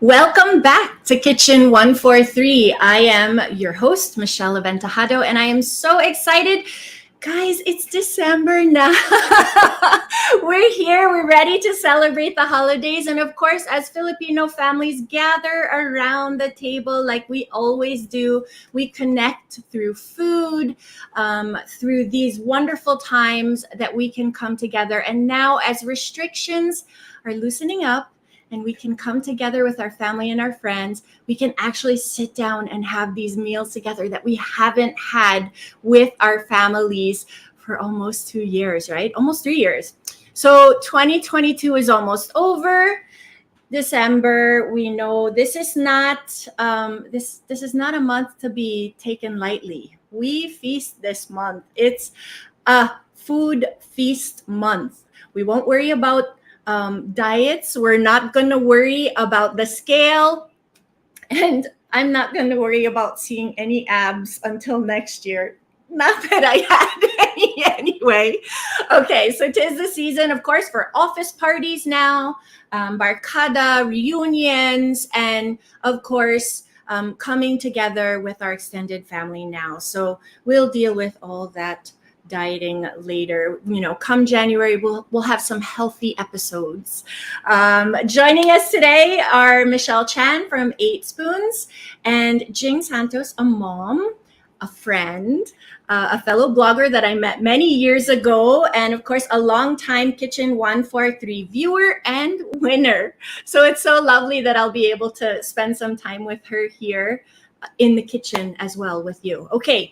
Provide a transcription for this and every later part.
Welcome back to Kitchen 143. I am your host, Michelle Aventajado, and I am so excited. Guys, it's December now. We're here. We're ready to celebrate the holidays. And of course, as Filipino families gather around the table like we always do, we connect through food, through these wonderful times that we can come together. And now, as restrictions are loosening up, and we can come together with our family and our friends, we can actually sit down and have these meals together that we haven't had with our families for almost 2 years, right? Almost 3 years. So 2022 is almost over. December, we know this is not this is not a month to be taken lightly. We feast this month. It's a food feast month. We won't worry about diets. We're not going to worry about the scale. And I'm not going to worry about seeing any abs until next year. Not that I had any anyway. Okay, so 'tis the season, of course, for office parties now, barkada, reunions, and of course, coming together with our extended family now. So we'll deal with all that dieting later. Come January, we'll have some healthy episodes. Joining us today are Michelle Chan from Eight Spoons and Jing Santos, a mom, a friend, a fellow blogger that I met many years ago, and of course, a longtime Kitchen 143 viewer and winner. So it's so lovely that I'll be able to spend some time with her here in the kitchen as well with you. Okay.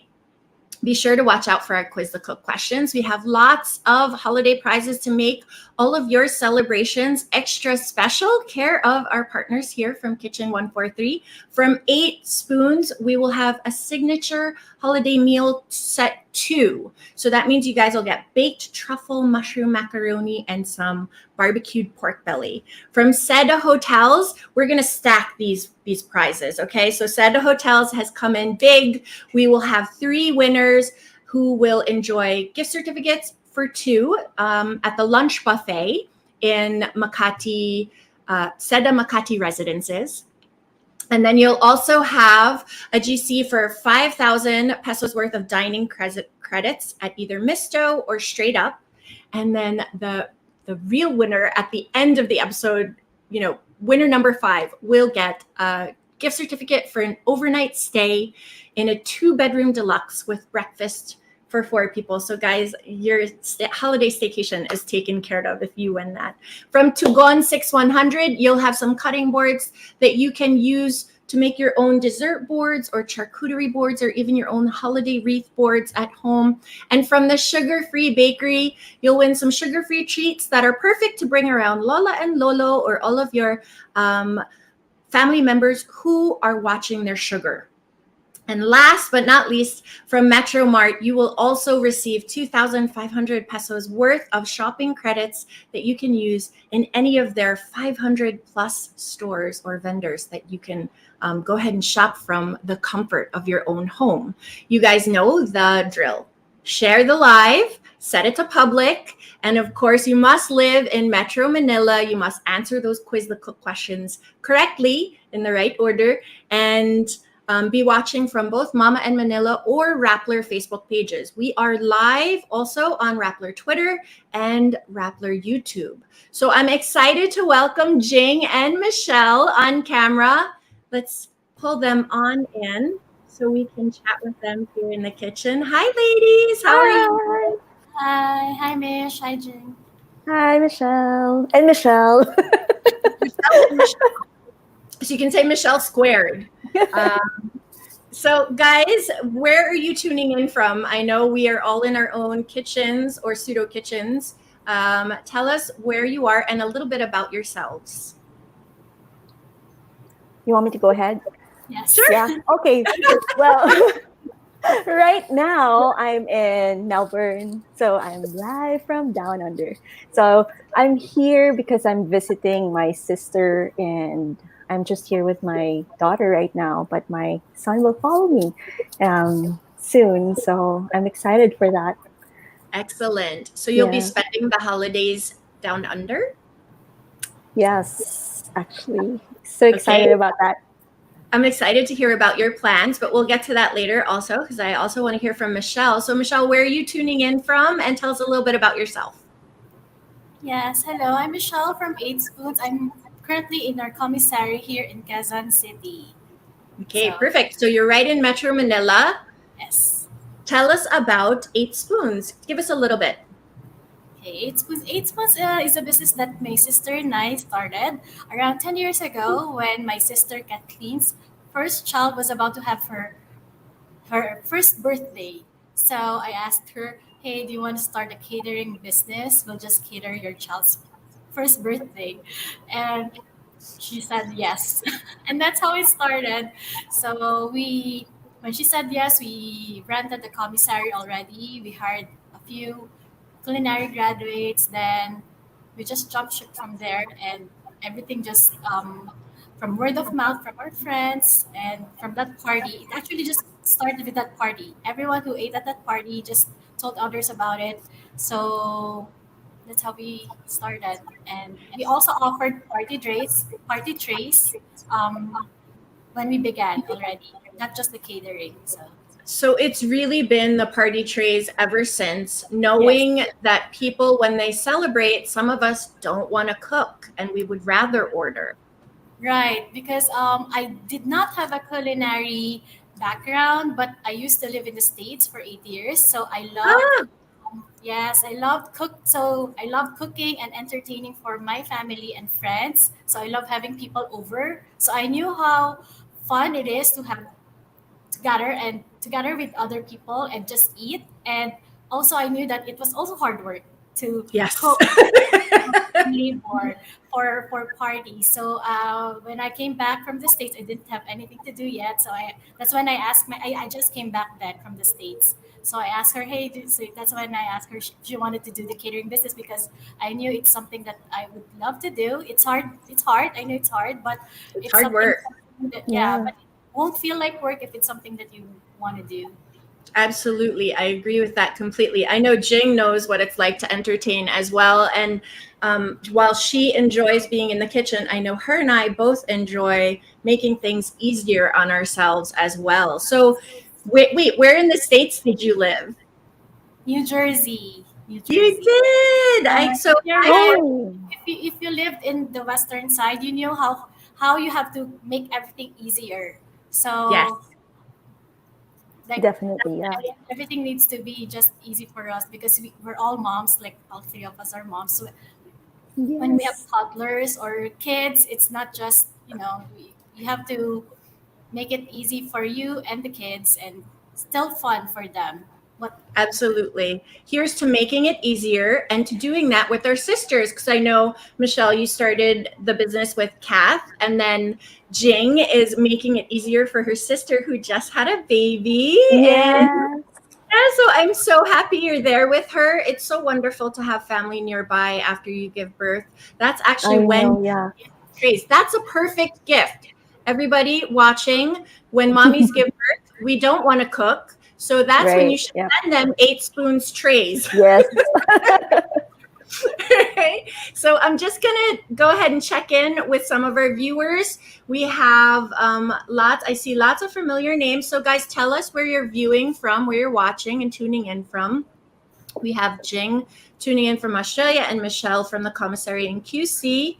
Be sure to watch out for our Quiz the Cook questions. We have lots of holiday prizes to make all of your celebrations extra special, care of our partners here from Kitchen 143. From Eight Spoons, we will have a signature holiday meal set 2. So that means you guys will get baked truffle mushroom macaroni and some barbecued pork belly. From Seda Hotels, we're going to stack these prizes, okay? So Seda Hotels has come in big. We will have 3 winners who will enjoy gift certificates for 2 at the lunch buffet in Makati, Seda Makati Residences. And then you'll also have a GC for 5,000 pesos worth of dining credits at either Misto or Straight Up. And then the real winner at the end of the episode, winner number 5 will get a gift certificate for an overnight stay in a 2-bedroom deluxe with breakfast for 4 people. So guys, your holiday staycation is taken care of if you win that. From Tugon 6100, you'll have some cutting boards that you can use to make your own dessert boards or charcuterie boards or even your own holiday wreath boards at home. And from the Sugar-Free Bakery, you'll win some sugar-free treats that are perfect to bring around Lola and Lolo or all of your family members who are watching their sugar. And last but not least, from Metro Mart, you will also receive 2,500 pesos worth of shopping credits that you can use in any of their 500 plus stores or vendors that you can go ahead and shop from the comfort of your own home. You guys know the drill. Share the live, set it to public, and of course, you must live in Metro Manila. You must answer those Quiz the Cook questions correctly in the right order, and be watching from both Mama and Manila or Rappler Facebook pages. We are live also on Rappler Twitter and Rappler YouTube. So I'm excited to welcome Jing and Michelle on camera. Let's pull them on in so we can chat with them here in the kitchen. Hi, ladies. How are you? Hi, Mish. Hi, Jing. Hi, Michelle. And Michelle. Michelle and Michelle. So you can say Michelle squared. So guys, where are you tuning in from? I know we are all in our own kitchens or pseudo kitchens. Tell us where you are and a little bit about yourselves. You want me to go ahead? Yes. Sure. Yeah. Okay. Well, right now I'm in Melbourne, so I'm live from down under. So I'm here because I'm visiting my sister, and I'm just here with my daughter right now. But my son will follow me soon, so I'm excited for that. Excellent. So you'll be Yeah. spending the holidays down under? Yes, actually. So excited Okay. about that. I'm excited to hear about your plans, but we'll get to that later also because I also want to hear from Michelle. So, Michelle, where are you tuning in from? And tell us a little bit about yourself. Yes, hello. I'm Michelle from Eight Spoons. I'm currently in our commissary here in Quezon City. Okay, So, perfect. So, you're right in Metro Manila. yes. Tell us about Eight Spoons. Give us a little bit. Okay, Eight Spoons. Eight Spoons is a business that my sister and I started around 10 years ago when my sister Kathleen's first child was about to have her first birthday. So I asked her, hey, do you want to start a catering business? We'll just cater your child's first birthday. And she said yes. And that's how it started. So when she said yes, we rented the commissary already. We hired a few culinary graduates. Then we just jumped ship from there, and everything just from word of mouth from our friends and from that party. It actually just started with that party. Everyone who ate at that party just told others about it. So that's how we started, and we also offered party trays when we began already, not just the catering. So it's really been the party trays ever since, Yes. knowing that people, when they celebrate, some of us don't want to cook and we would rather order. Right, because I did not have a culinary background, but I used to live in the States for 8 years. So I loved, Ah, yes, I loved cook. So I love cooking and entertaining for my family and friends. So I love having people over. So I knew how fun it is to have together with other people and just eat. And also I knew that it was also hard work to yes. cook family for parties. So when I came back from the States, I didn't have anything to do yet. So that's when I asked I just came back then from the States. So I asked her, hey, so that's when I asked her if she wanted to do the catering business because I knew it's something that I would love to do. It's hard. It's hard. I know it's hard, but It's it's hard something work. that, yeah, Yeah. but it won't feel like work if it's something that you want to do. Absolutely. I agree with that completely. I know Jing knows what it's like to entertain as well. And while she enjoys being in the kitchen, I know her and I both enjoy making things easier on ourselves as well. So, wait, where in the States did you live? New Jersey, New You Jersey. did. And So you're I right. for Oh, If you lived in the western side, you know how you have to make everything easier. yes, So like definitely. Yeah. everything needs to be just easy for us because we're all moms. Like all three of us are moms. So when we have Yes. toddlers or kids, it's not just you have to make it easy for you and the kids and still fun for them. What absolutely. Here's to making it easier and to doing that with our sisters. Because I know, Michelle, you started the business with Kath, and then Jing is making it easier for her sister who just had a baby. And Yes. yeah, so I'm so happy you're there with her. It's so wonderful to have family nearby after you give birth. That's actually I when know. Yeah. trays. That's a perfect gift. Everybody watching, when mommies give birth, we don't want to cook. So that's when Right. you should Yeah. send them 8 spoons trays. Yes. Right? So I'm just going to go ahead and check in with some of our viewers. We have I see lots of familiar names. So, guys, tell us where you're viewing from, where you're watching and tuning in from. We have Jing tuning in from Australia and Michelle from the commissary in QC.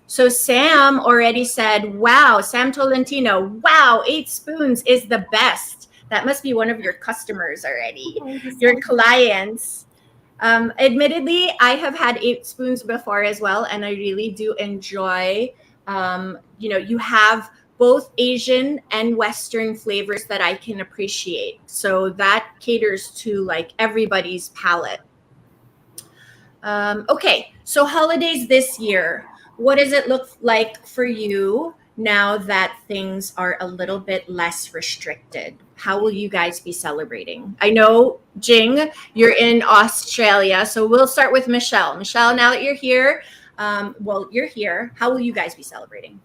So Sam already said, wow, Sam Tolentino, wow, 8 spoons is the best. That must be one of your customers already, your clients. Admittedly, I have had 8 spoons before as well, and I really do enjoy. You have both Asian and Western flavors that I can appreciate. So that caters to like everybody's palate. Okay, so holidays this year. What does it look like for you now that things are a little bit less restricted? How will you guys be celebrating? I know, Jing, you're in Australia, so we'll start with Michelle. Michelle, now that you're here, you're here. How will you guys be celebrating?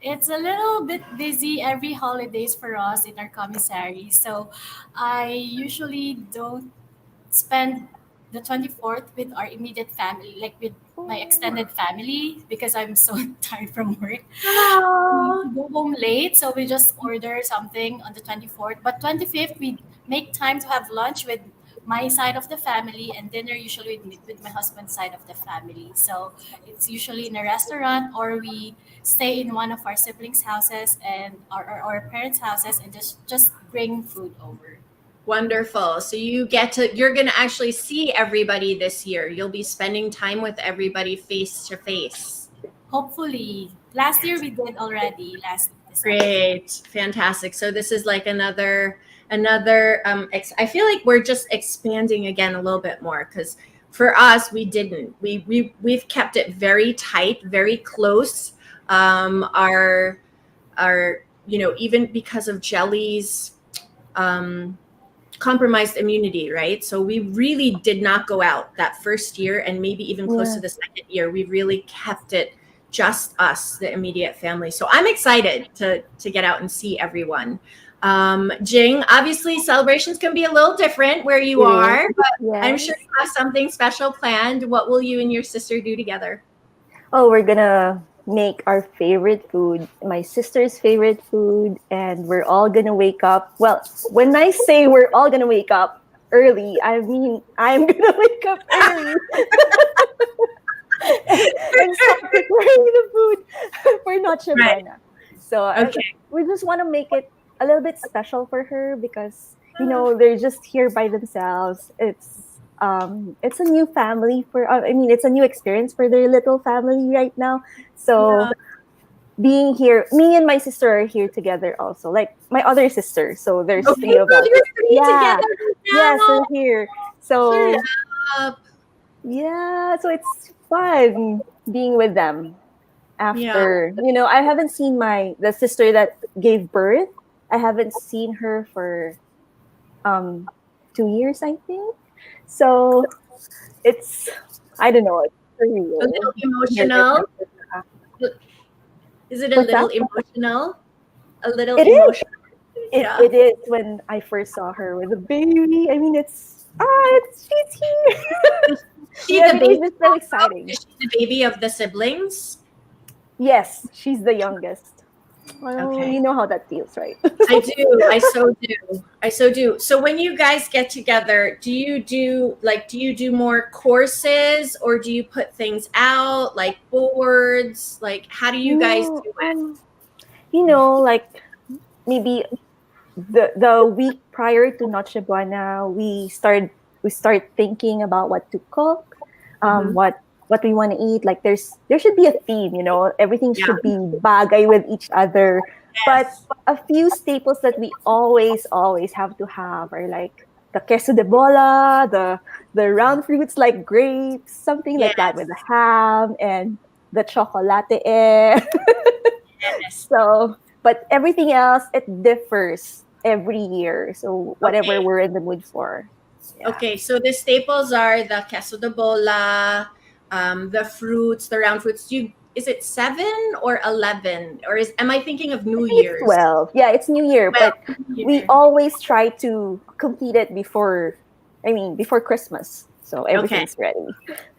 It's a little bit busy every holidays for us in our commissary. So I usually don't spend the 24th with our immediate family, like with my Oh, extended family, because I'm so tired from work. We Oh, go home late, so we just order something on the 24th. But 25th, we make time to have lunch with my side of the family and dinner usually with my husband's side of the family. So it's usually in a restaurant or we stay in one of our siblings' houses and our parents' houses and just bring food over. wonderful. So you're going to actually see everybody this year. You'll be spending time with everybody face to face. Hopefully, last year we did already last December. Great. Fantastic. So this is like another I feel like we're just expanding again a little bit more cuz for us we didn't. We've kept it very tight, very close. Our even because of Jelly's um compromised immunity, right? So we really did not go out that first year, and maybe even close to yeah. the second year. We really kept it just us, the immediate family. So I'm excited to get out and see everyone. Jing, obviously celebrations can be a little different where you It is. are, but I'm sure Yes. you have something special planned. What will you and your sister do together? Oh, we're gonna make our favorite food, my sister's favorite food, and we're all gonna wake up. Well, when I say we're all gonna wake up early, I mean I'm gonna wake up early and start preparing the food for Noche Right. Buena. So Okay. we just want to make it a little bit special for her because they're just here by themselves. It's a new family for I mean it's a new experience for their little family right now. Yeah. So being here, me and my sister are here together also, like my other sister. So there's Okay. three of Well, us. you're three Yeah, together yes, now. we're here. Hold So up. yeah, so it's fun being with them Yeah. after I haven't seen my the sister that gave birth. I haven't seen her for um 2 years, I think. So it's I don't know, it's A surreal. little Here with my emotional. sister. Is it a What's little that? emotional? A little It is. emotional. It Yeah. it is when I first saw her with a baby. I mean, it's she's here. Is she Yeah, the everything's baby just so also? exciting. Is she the baby of the siblings? Yes, she's the youngest. Well, Okay. you know how that feels, right? I do. I so do. I so do. So when you guys get together, do you do more courses or do you put things out like boards? Like how do you guys No, do it? like maybe the week prior to Noche Buena, we start thinking about what to cook, Hmm. what we want to eat. Like there should be a theme, everything Yeah. should be bagay with each other. But Yes. a few staples that we always have to have are like the queso de bola, the round fruits like grapes, something like that with the Yes. ham and the chocolate air. Yes. So, but everything else, it differs every year. So, whatever Okay. we're in the mood for. Yeah. Okay, so the staples are the queso de bola, the fruits, the round fruits. Is it 7 or 11, or am I thinking of I New think it's Year's? 12. Yeah, it's New Year, Well, but New we Year. always try to complete it before Christmas. So Okay, everything's ready.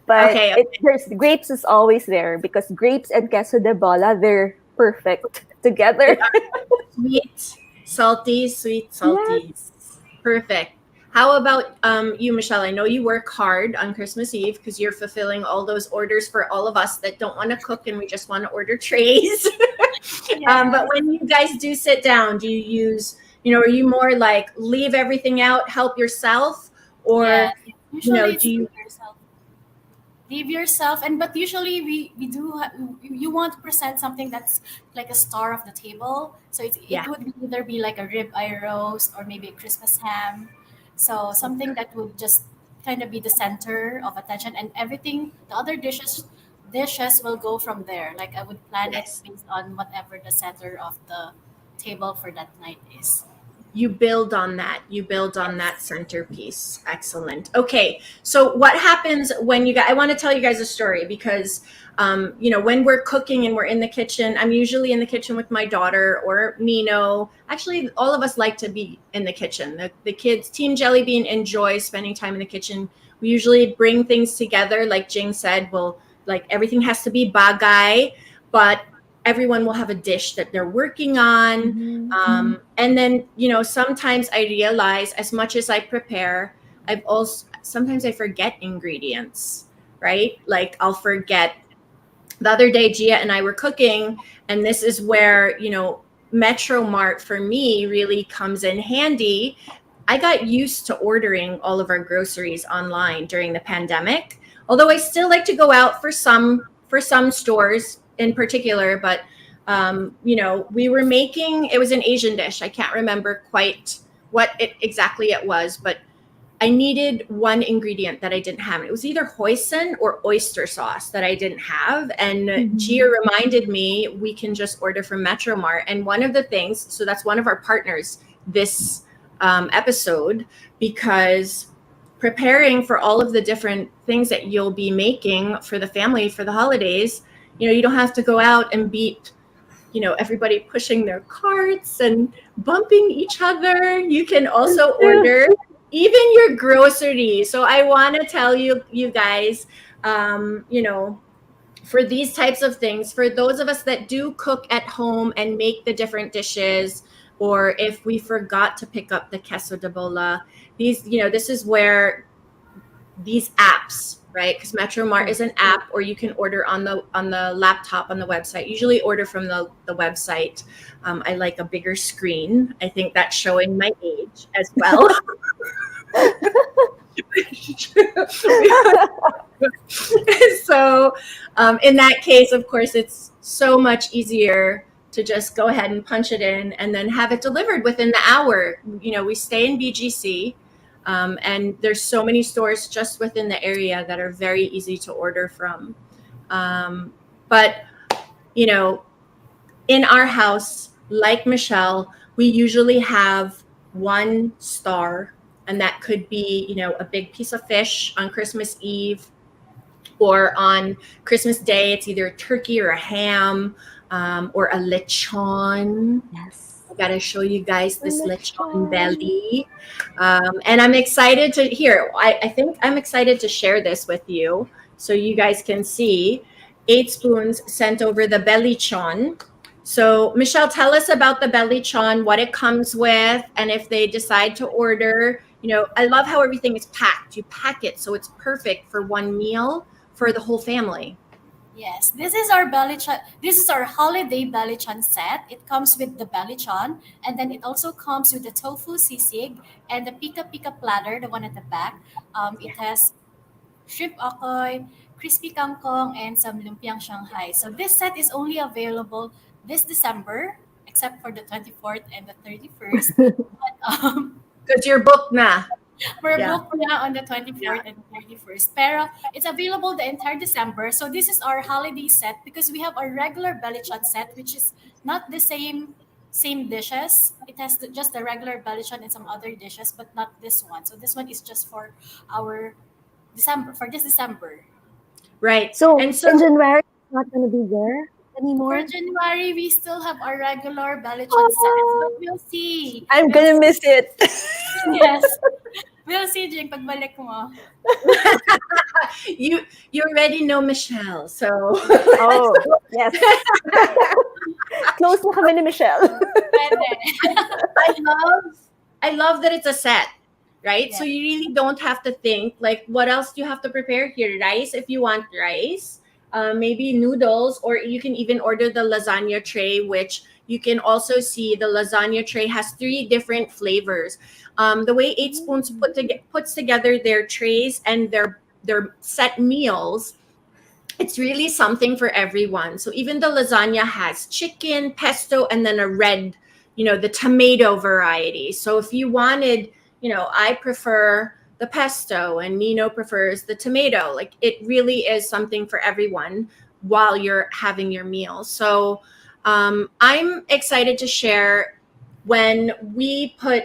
But okay, there's grapes is always there because grapes and queso de bola, they're perfect they together. are sweet, salty, sweet, salty. Yes. Perfect. How about you, Michelle? I know you work hard on Christmas Eve because you're fulfilling all those orders for all of us that don't want to cook and we just want to order trays. But Yes. when you guys do sit down, do you are you more like leave everything out, help yourself, or Yes. Usually do it's you? yourself. Leave yourself, and but usually we do you want to present something that's like a star of the table, so it Yeah. would either be like a rib eye roast or maybe a Christmas ham, so something that would just kind of be the center of attention, and everything the other dishes will go from there. Like I would plan it Yes. based on whatever the center of the table for that night is. you build on that. You build on that centerpiece. Excellent. Okay, so what happens when you guys? I want to tell you guys a story because when we're cooking and we're in the kitchen, I'm usually in the kitchen with my daughter or Nino. Actually, all of us like to be in the kitchen. The kids, Team Jellybean, enjoys spending time in the kitchen. We usually bring things together, like Jing said. Like everything has to be bagay, but everyone will have a dish that they're working on. And then, sometimes I realize as much as I prepare, sometimes I forget ingredients, right? Like I'll forget. The other day, Gia and I were cooking, and this is where, Metro Mart for me really comes in handy. I got used to ordering all of our groceries online during the pandemic, although I still like to go out for some stores in particular. But we were making, it was an Asian dish. I can't remember quite what exactly it was, but I needed one ingredient that I didn't have. It was either hoisin or oyster sauce that I didn't have. And Gia reminded me we can just order from Metro Mart. And one of the things, so that's one of our partners this episode, because preparing for all of the different things that you'll be making for the family for the holidays, you don't have to go out and beat everybody pushing their carts and bumping each other. You can also order even your groceries. So I want to tell you guys, for these types of things, for those of us that do cook at home and make the different dishes, or if we forgot to pick up the queso de bola, this is where these apps, right? Because Metro Mart is an app, or you can order on the laptop on the website. Usually order from the website. I like a bigger screen. I think that's showing my age as well. So in that case, of course, it's so much easier to just go ahead and punch it in and then have it delivered within the hour. We stay in BGC. And there's so many stores just within the area that are very easy to order from. But, in our house, like Michelle, we usually have one star, and that could be, a big piece of fish on Christmas Eve, or on Christmas Day, it's either a turkey or a ham, or a lechon. Yes. I gotta show you guys this lechon belly. And I'm excited to hear. I think I'm excited to share this with you so you guys can see. 8 Spoons sent over the bellichon. So Michelle, tell us about the bellichon, what it comes with, and if they decide to order. I love how everything is packed. You pack it so it's perfect for one meal for the whole family. Yes, this is our bellichon. This is our holiday bellichon set. It comes with the bellichon, and then it also comes with the tofu sisig and the pika pika platter, the one at the back. It has shrimp akoy, crispy kangkong, and some lumpiang Shanghai. So this set is only available this December, except for the 24th and the 31st. But, Because you're booked na. we're booked now on the 24th and 31st. Pero it's available the entire December. So this is our holiday set because we have our regular bellichon set, which is not the same dishes. It has just the regular bellichon and some other dishes, but not this one. So this one is just for our this December. Right. So, and in January, it's not going to be there anymore. For January, we still have our regular bellichon set, but we'll see. I'm going to miss it. Yes. We'll see, Jing, pagbalik mo. you already know Michelle, so Oh, yes. Close na kami ni Michelle. I love that it's a set, right? Yeah. So you really don't have to think like, what else do you have to prepare here? Rice, if you want rice, maybe noodles, or you can even order the lasagna tray, which you can also see the lasagna tray has 3 different flavors. The way 8 Spoons puts together their trays and their set meals, it's really something for everyone. So even the lasagna has chicken, pesto, and then a red, the tomato variety. So if you wanted, I prefer the pesto and Nino prefers the tomato. Like it really is something for everyone while you're having your meal. So I'm excited to share when we put,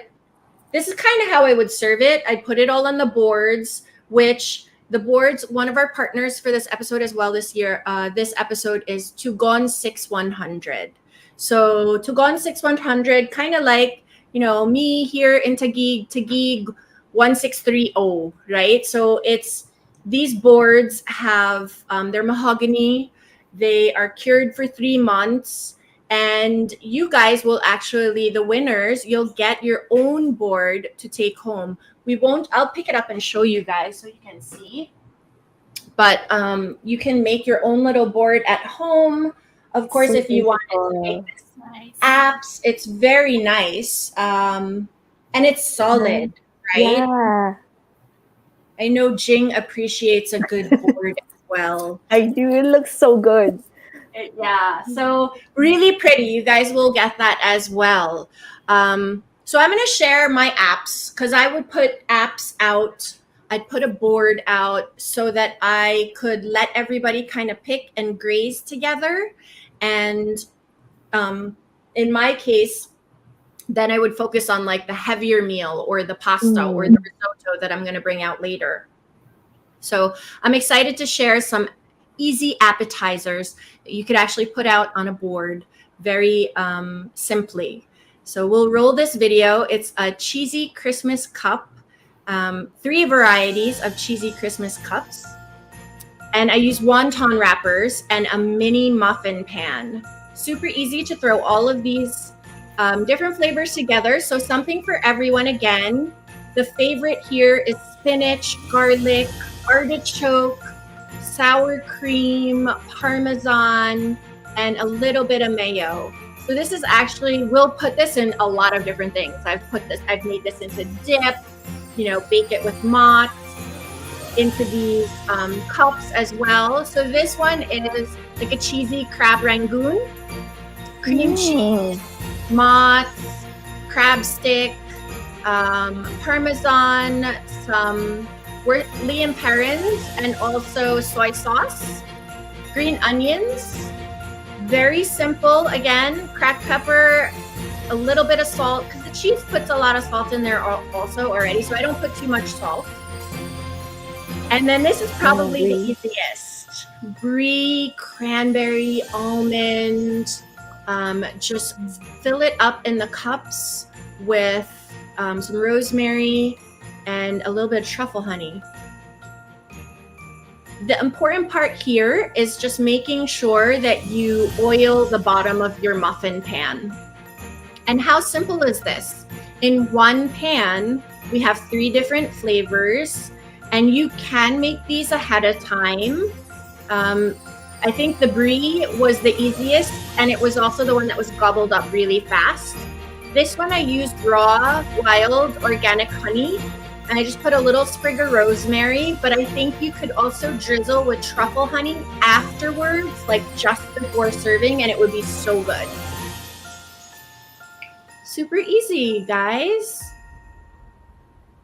this is kind of how I would serve it. I'd put it all on the boards, which the boards, one of our partners for this episode as well this year, this episode is Tugon 6100. So Tugon 6100, kind of like, me here in Taguig 1630, right? So these boards have, they're mahogany. They are cured for 3 months. And you guys will actually, the winners, you'll get your own board to take home. I'll pick it up and show you guys so you can see. But you can make your own little board at home. Of course, if you want to make apps, it's very nice. And it's solid, right? Yeah. I know Jing appreciates a good board as well. I do. It looks so good. Yeah, so really pretty. You guys will get that as well. So I'm going to share my apps because I would put apps out. I'd put a board out so that I could let everybody kind of pick and graze together. And in my case, then I would focus on like the heavier meal or the pasta or the risotto that I'm going to bring out later. So I'm excited to share some easy appetizers that you could actually put out on a board very simply. So we'll roll this video. It's a cheesy Christmas cup, 3 varieties of cheesy Christmas cups. And I use wonton wrappers and a mini muffin pan. Super easy to throw all of these different flavors together. So something for everyone again. The favorite here is spinach, garlic, artichoke, sour cream, Parmesan, and a little bit of mayo. So this is actually, we'll put this in a lot of different things. I've made this into dip, bake it with mozz, into these cups as well. So this one is like a cheesy crab rangoon, cream cheese, mozz, crab stick, Parmesan, some Liam Perrins, and also soy sauce, green onions. Very simple. Again, cracked pepper, a little bit of salt, because the cheese puts a lot of salt in there also already, so I don't put too much salt. And then this is probably the easiest. Brie, cranberry, almond. Just fill it up in the cups with some rosemary and a little bit of truffle honey. The important part here is just making sure that you oil the bottom of your muffin pan. And how simple is this? In one pan, we have 3 different flavors, and you can make these ahead of time. I think the brie was the easiest, and it was also the one that was gobbled up really fast. This one I used raw, wild, organic honey, and I just put a little sprig of rosemary, but I think you could also drizzle with truffle honey afterwards, like just before serving, and it would be so good. Super easy, guys.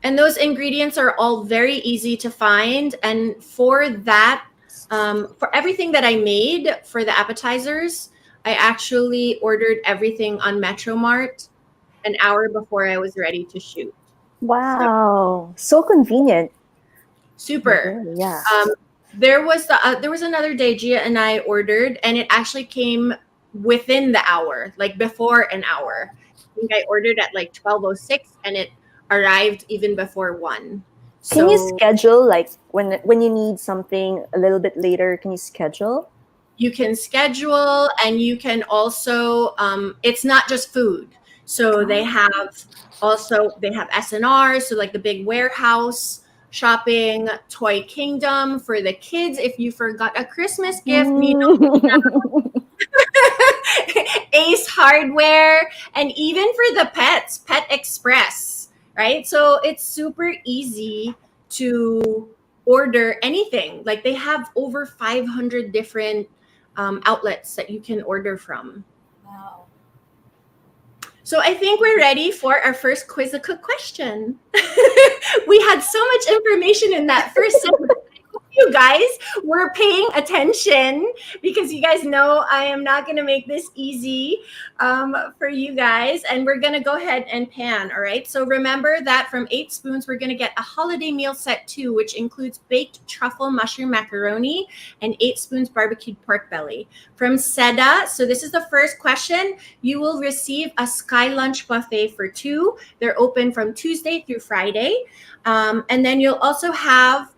And those ingredients are all very easy to find. And for that, for everything that I made for the appetizers, I actually ordered everything on Metromart an hour before I was ready to shoot. Wow, so convenient. Super. Yeah. There was another day Gia and I ordered, and it actually came within the hour, like before an hour. I think I ordered at like 12:06, and it arrived even before 1. Can you schedule, like when you need something a little bit later? Can you schedule? You can schedule, and you can also. It's not just food. So they have S&R, so like the big warehouse shopping, Toy Kingdom for the kids. If you forgot a Christmas gift, Ace Hardware, and even for the pets, Pet Express, right? So it's super easy to order anything. Like they have over 500 different outlets that you can order from. Wow. So I think we're ready for our first Quizzicook question. We had so much information in that first sentence. I hope you guys were paying attention, because you guys know I am not going to make this easy for you guys. And we're going to go ahead and pan. All right. So remember that from 8 Spoons, we're going to get a holiday meal set 2, which includes baked truffle mushroom macaroni and 8 Spoons barbecued pork belly. From Seda, so this is the first question, you will receive a Sky Lunch buffet for 2. They're open from Tuesday through Friday. And then you'll also have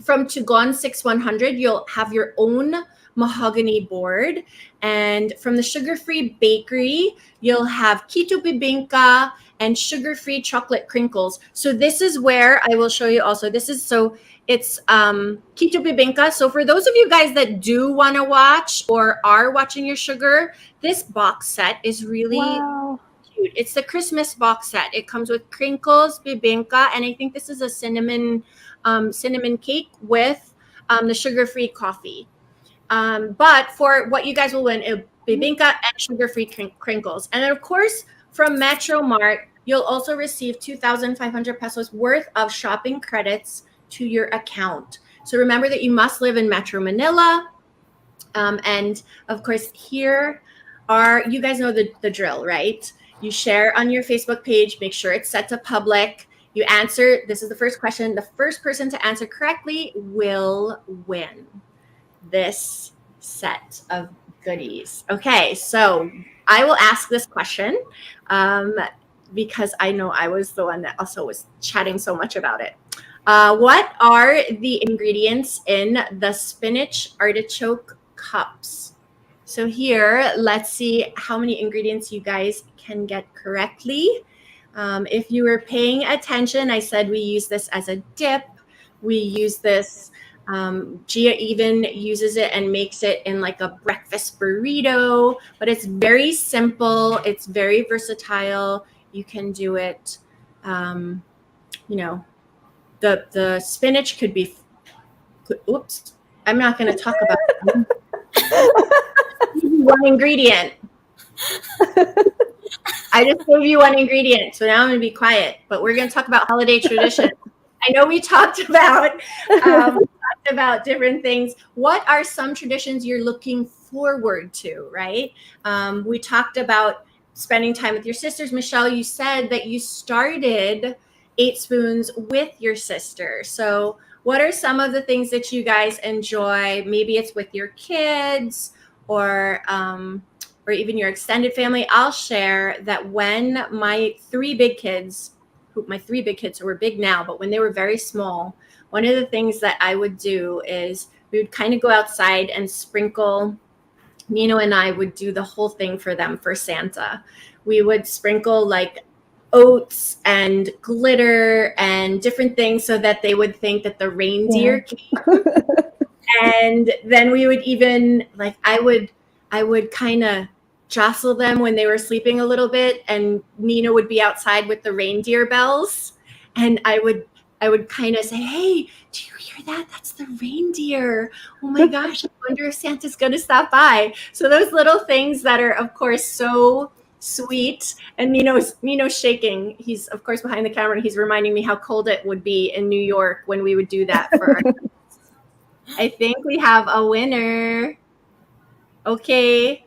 from Tugon 6100, you'll have your own mahogany board. And from the Sugar-Free Bakery, you'll have keto bibingka and sugar-free chocolate crinkles. So this is where I will show you also. It's keto bibingka. So for those of you guys that do want to watch or are watching your sugar, this box set is really cute. It's the Christmas box set. It comes with crinkles, bibingka, and I think this is a cinnamon cake with the sugar-free coffee. But for what you guys will win, bibingka and sugar-free crinkles. And then, of course, from Metro Mart, you'll also receive 2,500 pesos worth of shopping credits to your account. So remember that you must live in Metro Manila. And, of course, here are, you guys know the drill, right? You share on your Facebook page, make sure it's set to public. You answer, this is the first question. The first person to answer correctly will win this set of goodies. Okay, so I will ask this question because I know I was the one that also was chatting so much about it. What are the ingredients in the spinach artichoke cups? So here, let's see how many ingredients you guys can get correctly. If you were paying attention, I said we use this as a dip. We use this, Gia even uses it and makes it in like a breakfast burrito, but it's very simple. It's very versatile. You can do it, the spinach could be, oops, I'm not going to talk about one ingredient. I just gave you one ingredient, so now I'm going to be quiet. But we're going to talk about holiday traditions. I know we talked about different things. What are some traditions you're looking forward to, right? We talked about spending time with your sisters. Michelle, you said that you started 8 Spoons with your sister. So what are some of the things that you guys enjoy? Maybe it's with your kids or even your extended family. I'll share that when my 3 big kids who are big now, but when they were very small, one of the things that I would do is we would kind of go outside and sprinkle. Nino and I would do the whole thing for them for Santa. We would sprinkle like oats and glitter and different things so that they would think that the reindeer came. And then we would even I would kind of jostle them when they were sleeping a little bit, and Nina would be outside with the reindeer bells, and I would kind of say, "Hey, do you hear that? That's the reindeer. Oh my gosh, I wonder if Santa's going to stop by." So those little things that are, of course, so sweet. And Nino's shaking. He's, of course, behind the camera, and he's reminding me how cold it would be in New York when we would do that for our I think we have a winner. Okay.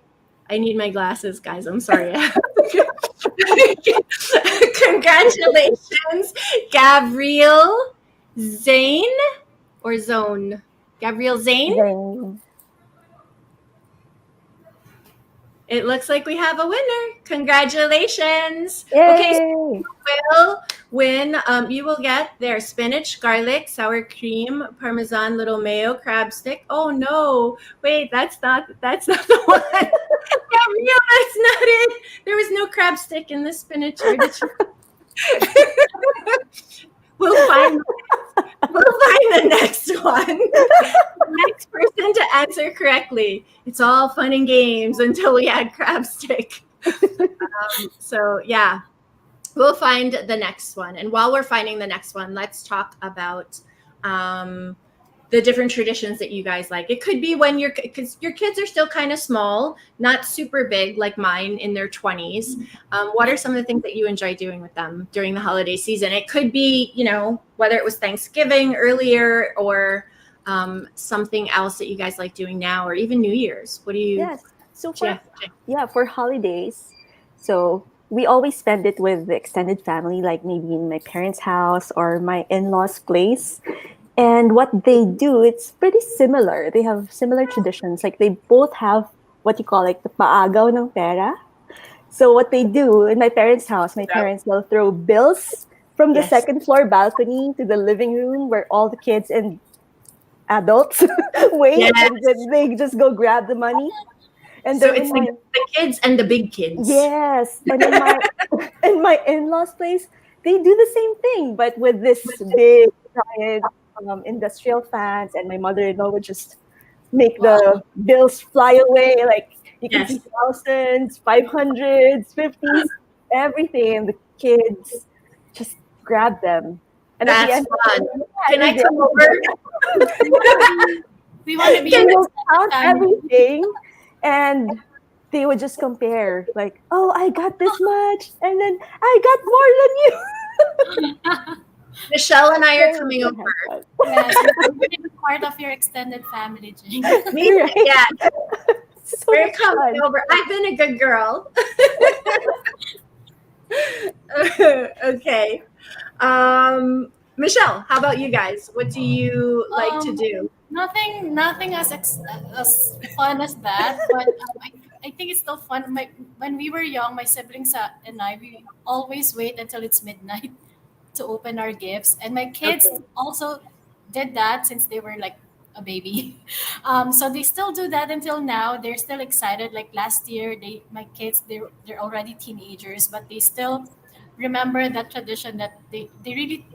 I need my glasses, guys. I'm sorry. Congratulations, Gabriel Zane or Zone? Gabriel Zane? It looks like we have a winner. Congratulations. Yay. Okay, so you will win. You will get their spinach, garlic, sour cream, Parmesan, little mayo, crab stick. Oh no, wait, that's not the one. Gabriel, that's not it. There was no crab stick in the spinach. We'll find the next one. The next person to answer correctly. It's all fun and games until we add crab stick. So yeah, we'll find the next one. And while we're finding the next one, let's talk about the different traditions that you guys like. It could be when because your kids are still kind of small, not super big like mine in their 20s. What are some of the things that you enjoy doing with them during the holiday season? It could be, whether it was Thanksgiving earlier or something else that you guys like doing now, or even New Year's? What do you? Yes. So for Yeah. for holidays, so we always spend it with the extended family, like maybe in my parents' house or my in-laws' place. And what they do, it's pretty similar. They have similar traditions. Like they both have what you call like the paagaw ng pera. So what they do in my parents' house, my parents will throw bills from the Yes. second floor balcony to the living room where all the kids and adults wait, Yes. and then they just go grab the money. And So then it's the kids and the big kids. yes, and in my in my in-laws' place, they do the same thing, but with this big giant industrial fans, and my mother-in-law would just make the bills fly away. Like you can Yes. see thousands, 500s, 50s, everything, and the kids just grab them. And at the That's end, fun. yeah, Can I at the come end, over? We want to be they an will extended count family. everything, and they would just compare, like, oh, I got this much, and then I got more than you. Michelle and I are They coming would over. have Yes, we're going to be part of your extended family, Jing. Me? Right. Yeah, fun. So we're much coming fun. over. I've been a good girl. Okay. Michelle, how about you guys? What do you like to do? Nothing as fun as that, but I think it's still fun. When we were young, my siblings and I, we always wait until it's midnight to open our gifts, and my kids Okay. also did that since they were like a baby. So they still do that until now. They're still excited. Like last year, my kids they're already teenagers, but they still remember that tradition that they really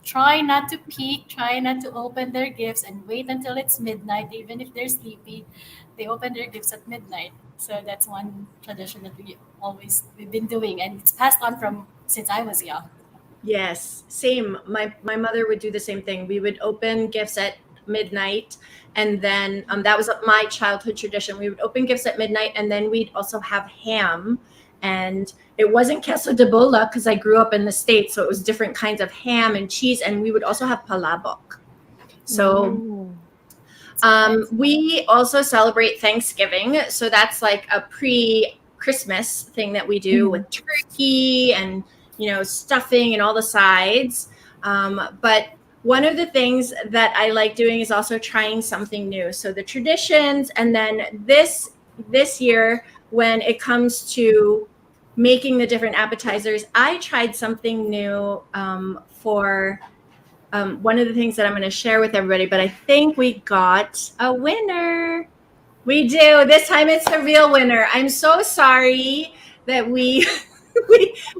try not to peek, try not to open their gifts, and wait until it's midnight. Even if they're sleepy, they open their gifts at midnight. So that's one tradition that we've been doing, and it's passed on from since I was young. Yes, same. My mother would do the same thing. We would open gifts at midnight, and then that was my childhood tradition. We would open gifts at midnight, and then we'd also have ham. And it wasn't queso de bola because I grew up in the States, so it was different kinds of ham and cheese, and we would also have palabok. So we also celebrate Thanksgiving. So that's like a pre-Christmas thing that we do with turkey and stuffing and all the sides. But one of the things that I like doing is also trying something new. So the traditions, and then this year, when it comes to making the different appetizers, I tried something new for one of the things that I'm going to share with everybody, but I think we got a winner. We do. This time it's the real winner. I'm so sorry that we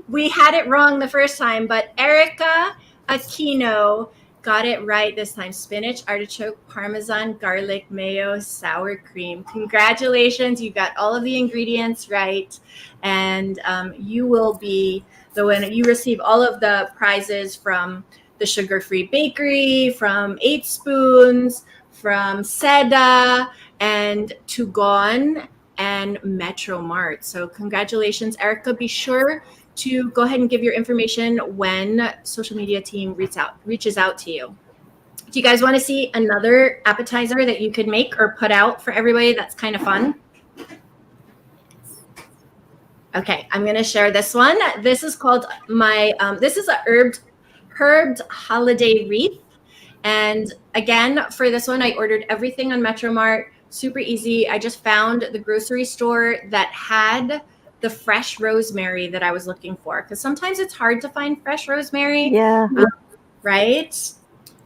we had it wrong the first time, but Erica Aquino got it right this time. Spinach, artichoke, parmesan, garlic, mayo, sour cream. Congratulations. You got all of the ingredients right, and you will be the winner. You receive all of the prizes from the Sugar-Free Bakery, from 8 Spoons, from Seda, and Tugon, and Metro Mart. So congratulations, Erica. Be sure to go ahead and give your information when social media team reaches out to you. Do you guys want to see another appetizer that you could make or put out for everybody that's kind of fun? Okay, I'm going to share this one. This is called this is a herbed holiday wreath. And again, for this one, I ordered everything on Metro Mart. Super easy. I just found the grocery store that had the fresh rosemary that I was looking for, because sometimes it's hard to find fresh rosemary. Yeah. Right?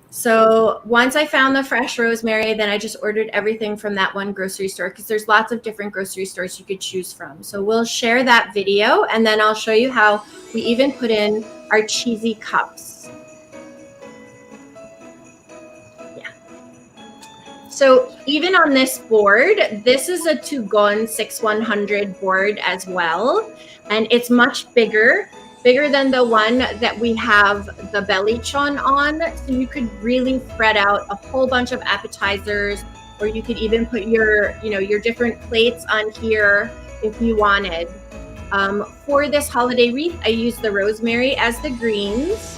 So once I found the fresh rosemary, then I just ordered everything from that one grocery store, because there's lots of different grocery stores you could choose from. So we'll share that video, and then I'll show you how we even put in our cheesy cups. So even on this board, this is a Tugon 6100 board as well. And it's much bigger than the one that we have the bellichon on. So you could really spread out a whole bunch of appetizers, or you could even put your different plates on here if you wanted. For this holiday wreath, I used the rosemary as the greens,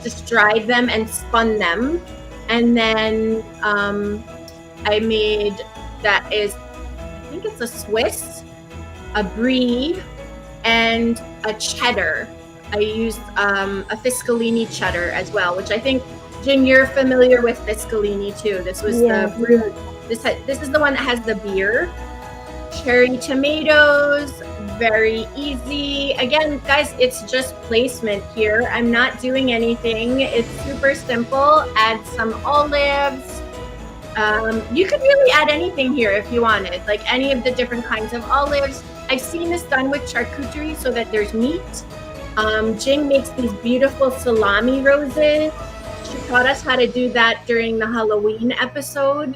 just dried them and spun them. And then I made that is, I think it's a Swiss, a brie, and a cheddar. I used a Fiscalini cheddar as well, which I think, Jim, you're familiar with Fiscalini too. This was Yeah. the brew. This is the one that has the beer. Cherry tomatoes, very easy. Again, guys, it's just placement here. I'm not doing anything. It's super simple. Add some olives. You could really add anything here if you wanted, like any of the different kinds of olives. I've seen this done with charcuterie so that there's meat. Jing makes these beautiful salami roses. She taught us how to do that during the Halloween episode.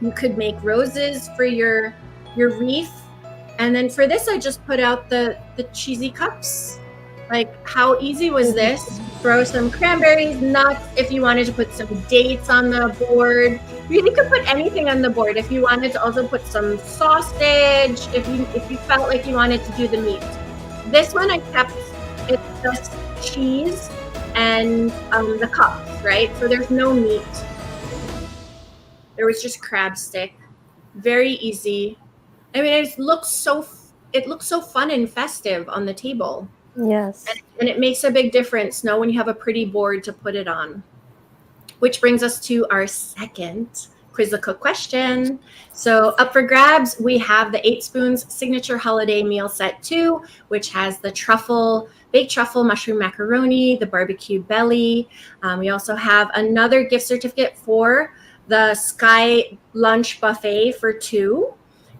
You could make roses for your wreath. And then for this, I just put out the cheesy cups. Like, how easy was this? Throw some cranberries, nuts, if you wanted to put some dates on the board. You really could put anything on the board. If you wanted to also put some sausage, if you felt like you wanted to do the meat. This one I kept, it's just cheese and the cups, right? So there's no meat. There was just crab stick. Very easy. I mean, it looks so fun and festive on the table. Yes. And it makes a big difference now when you have a pretty board to put it on. Which brings us to our second quizzical question. So up for grabs, we have the 8 Spoons Signature Holiday Meal Set 2, which has the baked truffle mushroom macaroni, the barbecue belly. We also have another gift certificate for the Sky Lunch Buffet for 2.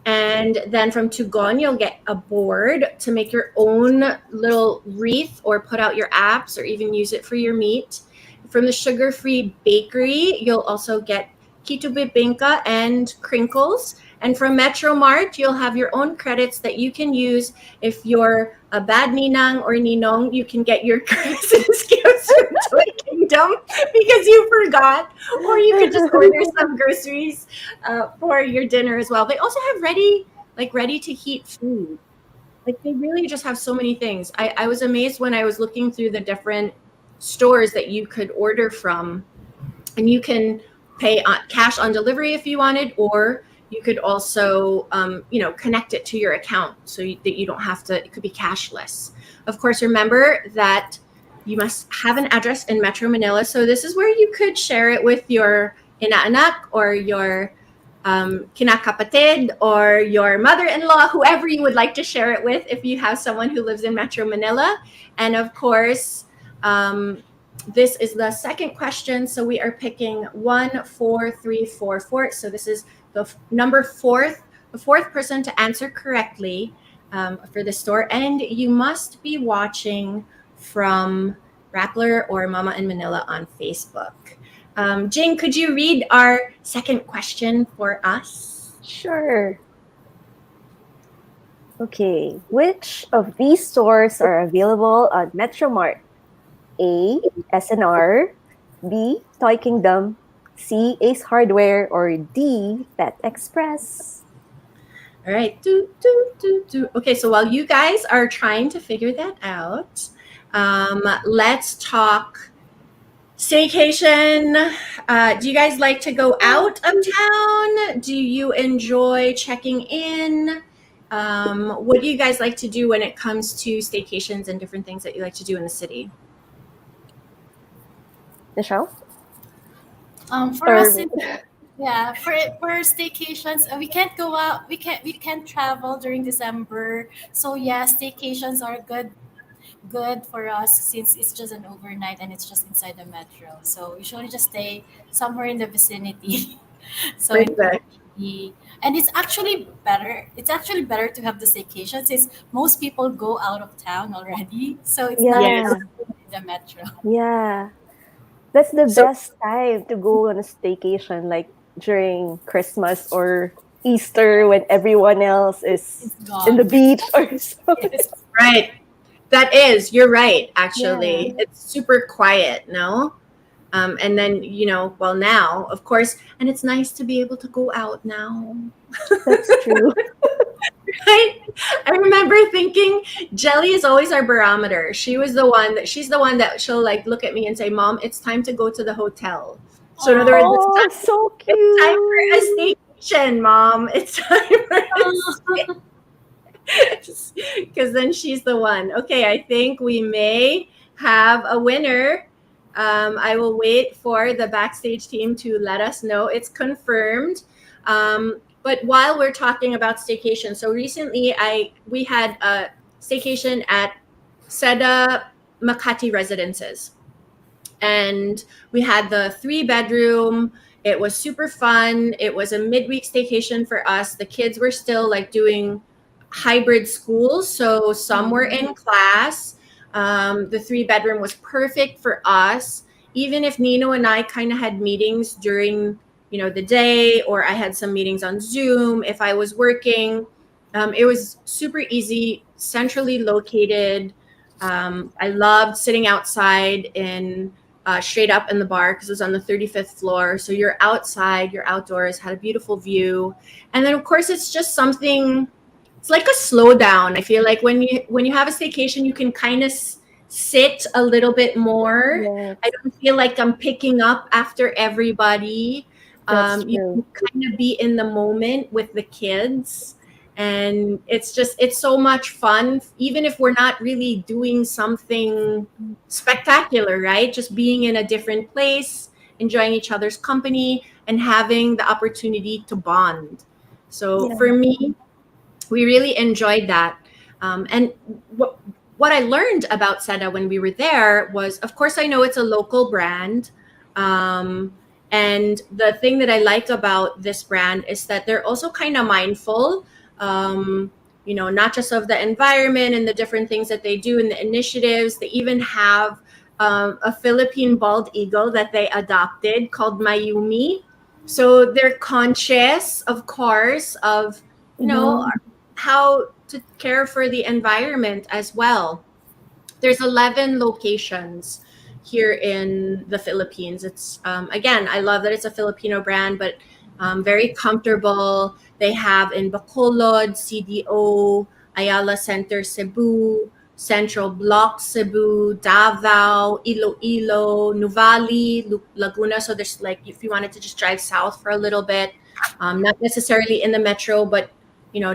And then from Tugon, you'll get a board to make your own little wreath or put out your apps or even use it for your meat. From the Sugar Free Bakery, you'll also get Kito Bibingka and crinkles. And from Metro Mart, you'll have your own credits that you can use. If you're a bad ninang or ninong, you can get your Christmas gifts from Toy Kingdom because you forgot. Or you could just order some groceries for your dinner as well. They also have ready to heat food. Like, they really just have so many things. I was amazed when I was looking through the different stores that you could order from, and you can pay cash on delivery if you wanted, or you could also connect it to your account so that you don't have to, it could be cashless. Of course, remember that you must have an address in Metro Manila. So this is where you could share it with your inaanak or your kinakapatid or your mother-in-law, whoever you would like to share it with if you have someone who lives in Metro Manila. And of course, this is the second question. So we are picking 1, 4, 3, 4, 4. So this is the fourth person to answer correctly for the store. And you must be watching from Rappler or Mama in Manila on Facebook. Jing, could you read our second question for us? Sure. Okay. Which of these stores are available at Metro Mart? A. SNR, B. Toy Kingdom, C. Ace Hardware, or D. Pet Express? All right. Okay, so while you guys are trying to figure that out, let's talk staycation. Do you guys like to go out of town? Do you enjoy checking in? What do you guys like to do when it comes to staycations and different things that you like to do in the city? Michelle? For us, for staycations, we can't go out. We can't travel during December. So yeah, staycations are good for us since it's just an overnight and it's just inside the metro. So we usually just stay somewhere in the vicinity. So and it's actually better. It's actually better to have the staycation since most people go out of town already. So it's not Yeah. just in the metro. Yeah. That's the best time to go on a staycation, like during Christmas or Easter when everyone else is It's gone. in the beach or something. Yes. Right. You're right, actually. It's super quiet, no? And then, now, of course, and it's nice to be able to go out now. That's true. Right? I remember thinking Jelly is always our barometer. She's the one that she'll like look at me and say, Mom, it's time to go to the hotel. So in other words, Oh, so it's time for a cute. staycation, Mom. It's time for a because then she's the one. Okay, I think we may have a winner. I will wait for the backstage team to let us know. It's confirmed. But while we're talking about staycation, so recently we had a staycation at Seda Makati Residences, and we had the 3 bedroom. It was super fun. It was a midweek staycation for us. The kids were still like doing hybrid schools, so some were in class. The 3 bedroom was perfect for us. Even if Nino and I kind of had meetings during, the day, or I had some meetings on Zoom if I was working, it was super easy, centrally located. I loved sitting outside straight up in the bar because it was on the 35th floor. So you're outside, you're outdoors, had a beautiful view. And then of course it's just something, it's like a slowdown. I feel like when you have a staycation, you can kind of sit a little bit more. Yes, I don't feel like I'm picking up after everybody. that's You true. can kind of be in the moment with the kids. And it's so much fun, even if we're not really doing something spectacular, right? Just being in a different place, enjoying each other's company, and having the opportunity to bond. So Yeah. for me, we really enjoyed that. And what I learned about Seda when we were there was, of course, I know it's a local brand. And the thing that I like about this brand is that they're also kind of mindful, not just of the environment and the different things that they do and the initiatives. They even have a Philippine bald eagle that they adopted called Mayumi. So they're conscious, of course, of, you know, Mhm. how to care for the environment as well. There's 11 locations here in the Philippines. It's again, I love that it's a Filipino brand, but very comfortable. They have in Bacolod, CDO, Ayala Center, Cebu, Central Block, Cebu, Davao, Iloilo, Nuvali, Laguna. So there's like, if you wanted to just drive south for a little bit, not necessarily in the metro, but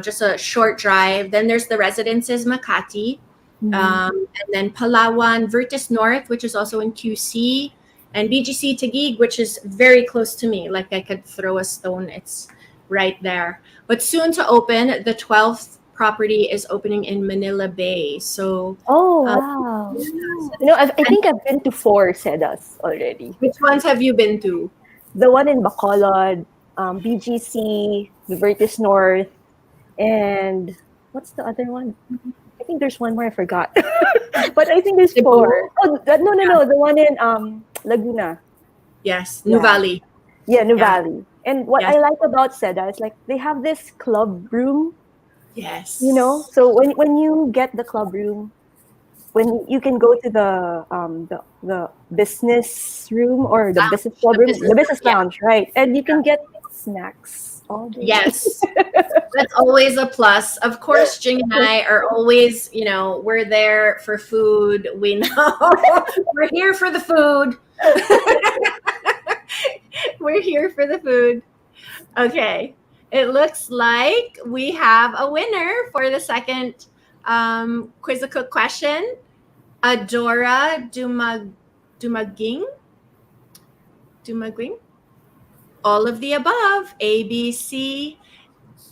just a short drive. Then there's the Residences Makati, Mhm. and then Palawan, Vertis North, which is also in QC, and BGC Taguig, which is very close to me. Like I could throw a stone, it's right there. But soon to open, the 12th property is opening in Manila Bay. So, Oh, uh, wow. yes. I And think I've been to 4 Sedas already. which ones have you been to? The one in Bacolod, BGC, Libertis North, and what's the other one? I think there's one more I forgot. But I think there's Cebu? 4. Oh, no, no, Yeah. no. The one in Laguna. Yes, Yeah. Nuvali. Yeah, Yeah. Nuvali. And what Yes. I like about Seda is like they have this club room, Yes. So when you get the club room, when you can go to the business room or the business Lounge, club the room, business the lounge. business Yeah. lounge, right? And you can get snacks all day. Yes. That's always a plus. Of course, Jing and I are always, we're there for food. We know we're here for the food. We're here for the food. Okay. It looks like we have a winner for the second quizzical question. Adora Dumaging. Dumaging. All of the above. A, B, C,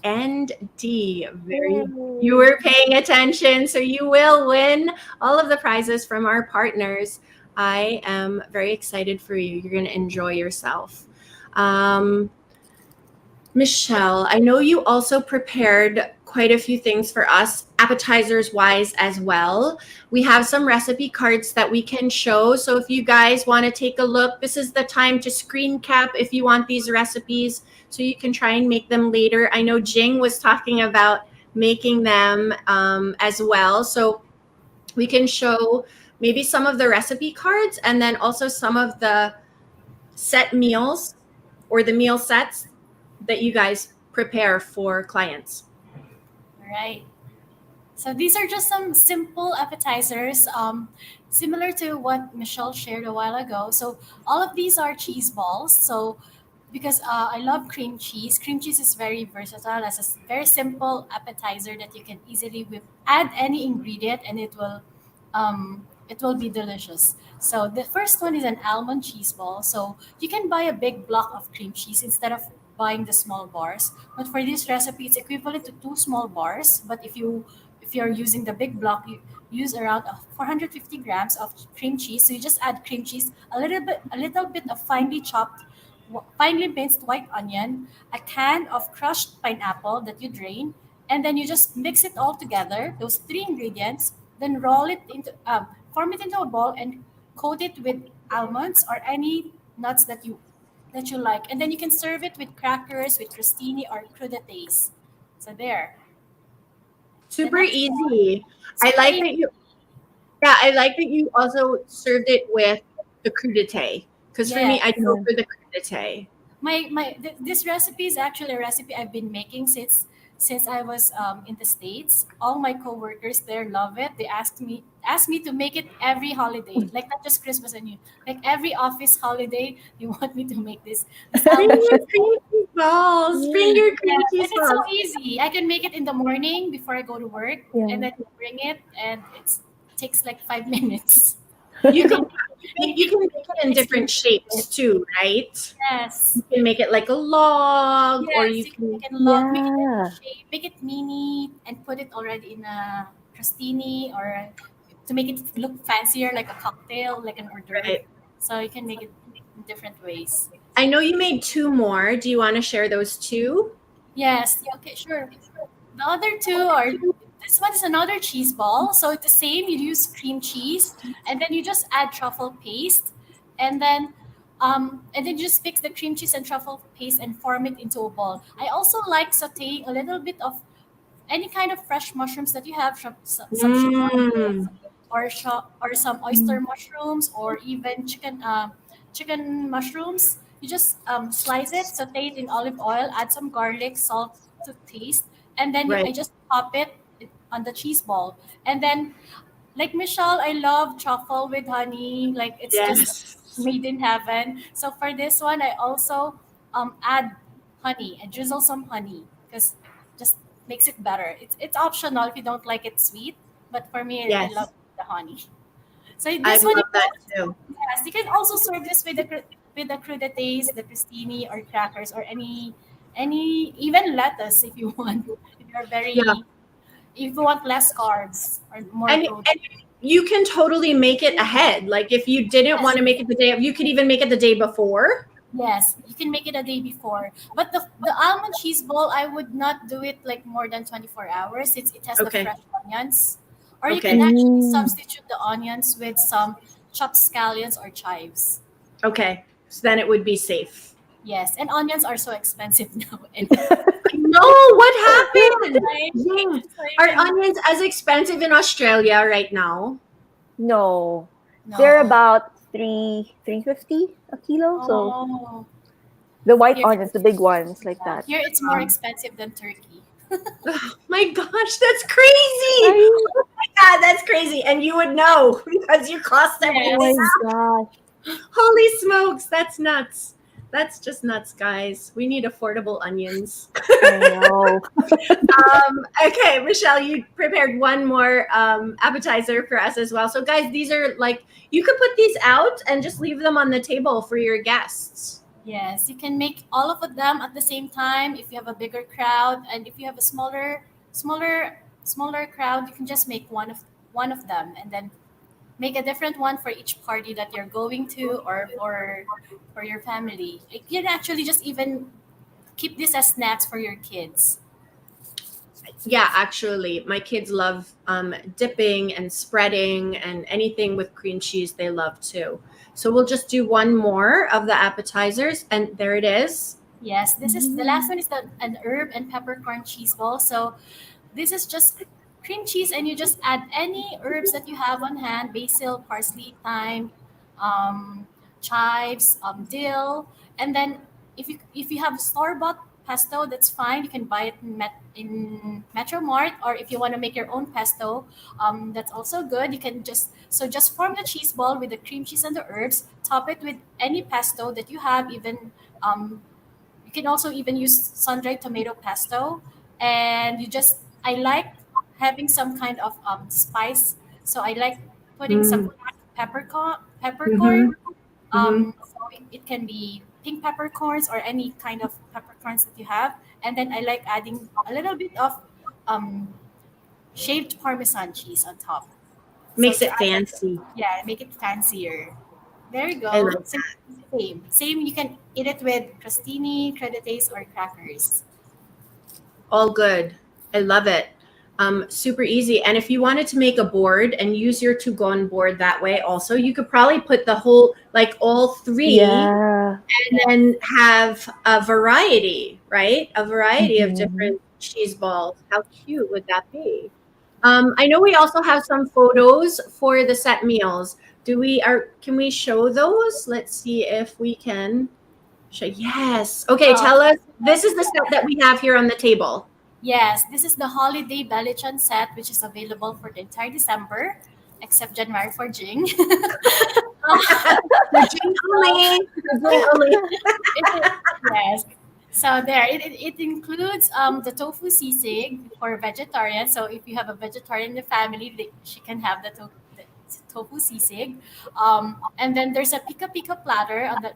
and D. You Yay. were paying attention, so you will win all of the prizes from our partners. I am very excited for you. You're going to enjoy yourself. Um, Michelle, I know you also prepared quite a few things for us, appetizers wise as well. We have some recipe cards that we can show. So if you guys want to take a look, this is the time to screen cap if you want these recipes so you can try and make them later. I know Jing was talking about making them as well. So we can show maybe some of the recipe cards and then also some of the set meals or the meal sets that you guys prepare for clients. Right. So these are just some simple appetizers, similar to what Michelle shared a while ago. So all of these are cheese balls. So because I love cream cheese is very versatile as a very simple appetizer that you can easily add any ingredient and it will be delicious. So the first one is an almond cheese ball. So you can buy a big block of cream cheese instead of buying the small bars. But for this recipe, it's equivalent to two small bars. But if you're using the big block, you use around 450 grams of cream cheese. So you just add cream cheese, a little bit of finely minced white onion, a can of crushed pineapple that you drain, and then you just mix it all together, those three ingredients, then form it into a ball and coat it with almonds or any nuts that you like. And then you can serve it with crackers, with crostini or crudités. So there. The Super next one, easy. I super like easy. that you Yeah, I like that you also served it with the crudité. Because for me, I Yes. go Yeah. for the crudité. This recipe is actually a recipe I've been making since I was in the States. All my coworkers there love it. They asked me to make it every holiday, like not just Christmas and New, like every office holiday. You want me to make this Bring almond your cheese ball. cream cheese balls. Bring Yeah. your Yeah, cream cheese and it's so balls. easy. I can make it in the morning before I go to work, and Yeah. then bring it, and it takes like 5 minutes. You And can then you can make it in it's different shapes too, right? yes. You can make it like a log, or Yes, you you can can. make it log, make it any Yeah. shape, make it mini, and put it already in a crostini or to make it look fancier, like a cocktail, like an hors d'oeuvre. Right. So you can make it in different ways. I know you made two more. Do you want to share those two? Yes, yeah, okay, sure. The other two are this one is another cheese ball. So it's the same. You use cream cheese, and then you just add truffle paste, and then you just fix the cream cheese and truffle paste and form it into a ball. I also like sauteing a little bit of any kind of fresh mushrooms that you have, some Mm, shallots or some oyster mushrooms or even chicken mushrooms. You just slice it, saute it in olive oil, add some garlic, salt to taste, and then I right. just pop it on the cheese ball. And then, like Michelle, I love truffle with honey. Like it's just Yes. made in heaven. So for this one, I also add honey and drizzle some honey because just makes it better. It's optional if you don't like it sweet, but for me, I love Yes. the honey. So I this one, love that too. yes, you can also serve this with with the crudités, the crostini or crackers or any even lettuce if you want. If you're Yeah. very if you want less carbs or more protein. And you can totally make it ahead. Like if you didn't Yes, want to make it the day of, you could even make it the day before. yes, you can make it a day before. But the almond cheese ball, I would not do it like more than 24 hours. It has the Okay. fresh onions. Or you can Okay. actually Mm. substitute the onions with some chopped scallions or chives. Okay. So then it would be safe. Yes, and onions are so expensive now. And No, what happened? right? Yeah. So you Are can onions as expensive in Australia right now? No. They're no. about 350 a kilo. So Oh, the white here, onions, the big ones like yeah, that. here it's more expensive than Turkey. Oh my gosh, that's crazy. Ay, Oh my God, that's crazy. And you would know because you cost oh everything. my Yes. gosh. Holy smokes, that's nuts. That's just nuts, guys. We need affordable onions. I know. Okay, Michelle, you prepared one more appetizer for us as well. So, guys, these are like, you could put these out and just leave them on the table for your guests. Yes, you can make all of them at the same time if you have a bigger crowd, and if you have a smaller crowd, you can just make one of them, and then make a different one for each party that you're going to, or for your family. You can actually just even keep this as snacks for your kids. Yeah, actually, my kids love dipping and spreading and anything with cream cheese, they love too. So, we'll just do one more of the appetizers, and there it is. Yes, this is the last one is an herb and peppercorn cheese ball. So this is just cream cheese, and you just add any herbs that you have on hand: basil, parsley, thyme, chives, dill, and then if you have store bought pesto, that's fine. You can buy it in Metro Mart, or if you want to make your own pesto, that's also good. You can just form the cheese ball with the cream cheese and the herbs. Top it with any pesto that you have. Even you can also even use sun-dried tomato pesto, and I like having some kind of spice. So I like putting some peppercorn. Mm-hmm. Mm-hmm. So it can be pink peppercorns or any kind of peppercorns that you have. And then I like adding a little bit of um, shaved Parmesan cheese on top. So Makes to it add, fancy. yeah, make it fancier. There you I go. like So same. You can eat it with crostini, credates, or crackers. all good. I love it. Super easy. And if you wanted to make a board and use your Tugon board that way, also, you could probably put the whole, like all three, Yeah. and then have a variety, right? A variety of Mhm. different cheese balls. How cute would that be? I know we also have some photos for the set meals. Can we show those? Let's see if we can show. Yes. Okay, Oh, tell us. This is the set that we have here on the table. yes, this is the holiday Balichan set, which is available for the entire December, except January for Jing. For Jing only. For Jing only. Yes. So there, it includes the tofu sisig for vegetarians. So if you have a vegetarian in the family, she can have the tofu sisig. And then there's a pika pika platter on the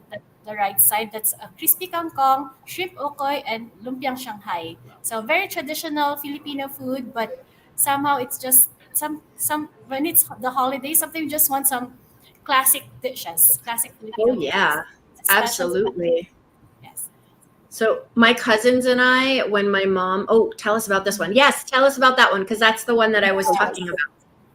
right side. That's a crispy kangkong, shrimp okoy, and lumpiang Shanghai. So very traditional Filipino food, but somehow it's just some when it's the holidays, something you just want some classic Oh Filipino dishes. yeah, Special. absolutely. Yes. So my cousins and I, when my mom, oh, tell us about this one. Yes, tell us about that one because that's the one that I was talking about.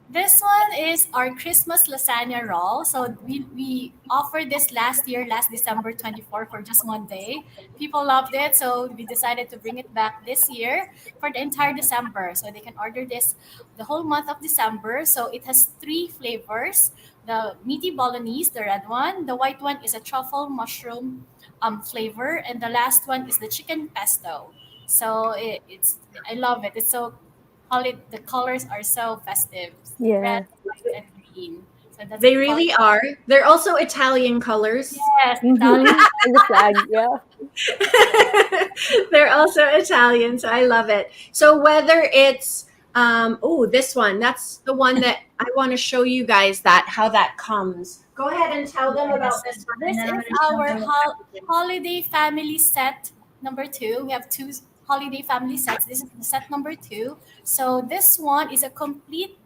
This one is our Christmas lasagna roll. So we offered this last December 24 for just one day. People loved it, so we decided to bring it back this year for the entire December. So they can order this the whole month of December. So it has three flavors. The meaty bolognese, the red one. The white one is a truffle mushroom flavor. And the last one is the chicken pesto. So I love it. It's so the colors are so festive, red, Yeah. white, and green. So that's They the color. really are. They're also Italian colors. Yes, Italian. Mhm. And the flag. Yeah. They're also Italian, so I love it. So whether it's oh, this one, that's the one that I want to show you guys that how that comes. Go ahead and tell them about Yes. this one. This And then I'm is gonna show our them the packaging. holiday family set number two. We have two holiday family sets. This is the set number two. So this one is a complete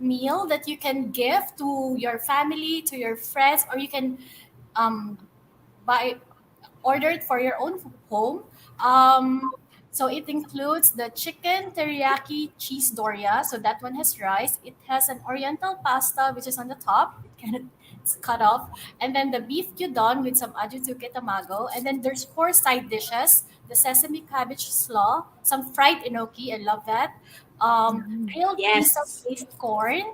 meal that you can give to your family, to your friends, or you can um, buy order it for your own home. So it includes the chicken teriyaki cheese doria. So that one has rice. It has an oriental pasta, which is on the top. It's cut off. And then the beef gyudon with some ajutuke tamago. And then there's four side dishes. The sesame cabbage slaw, some fried enoki. I love that. Grilled piece of Yes. glazed corn.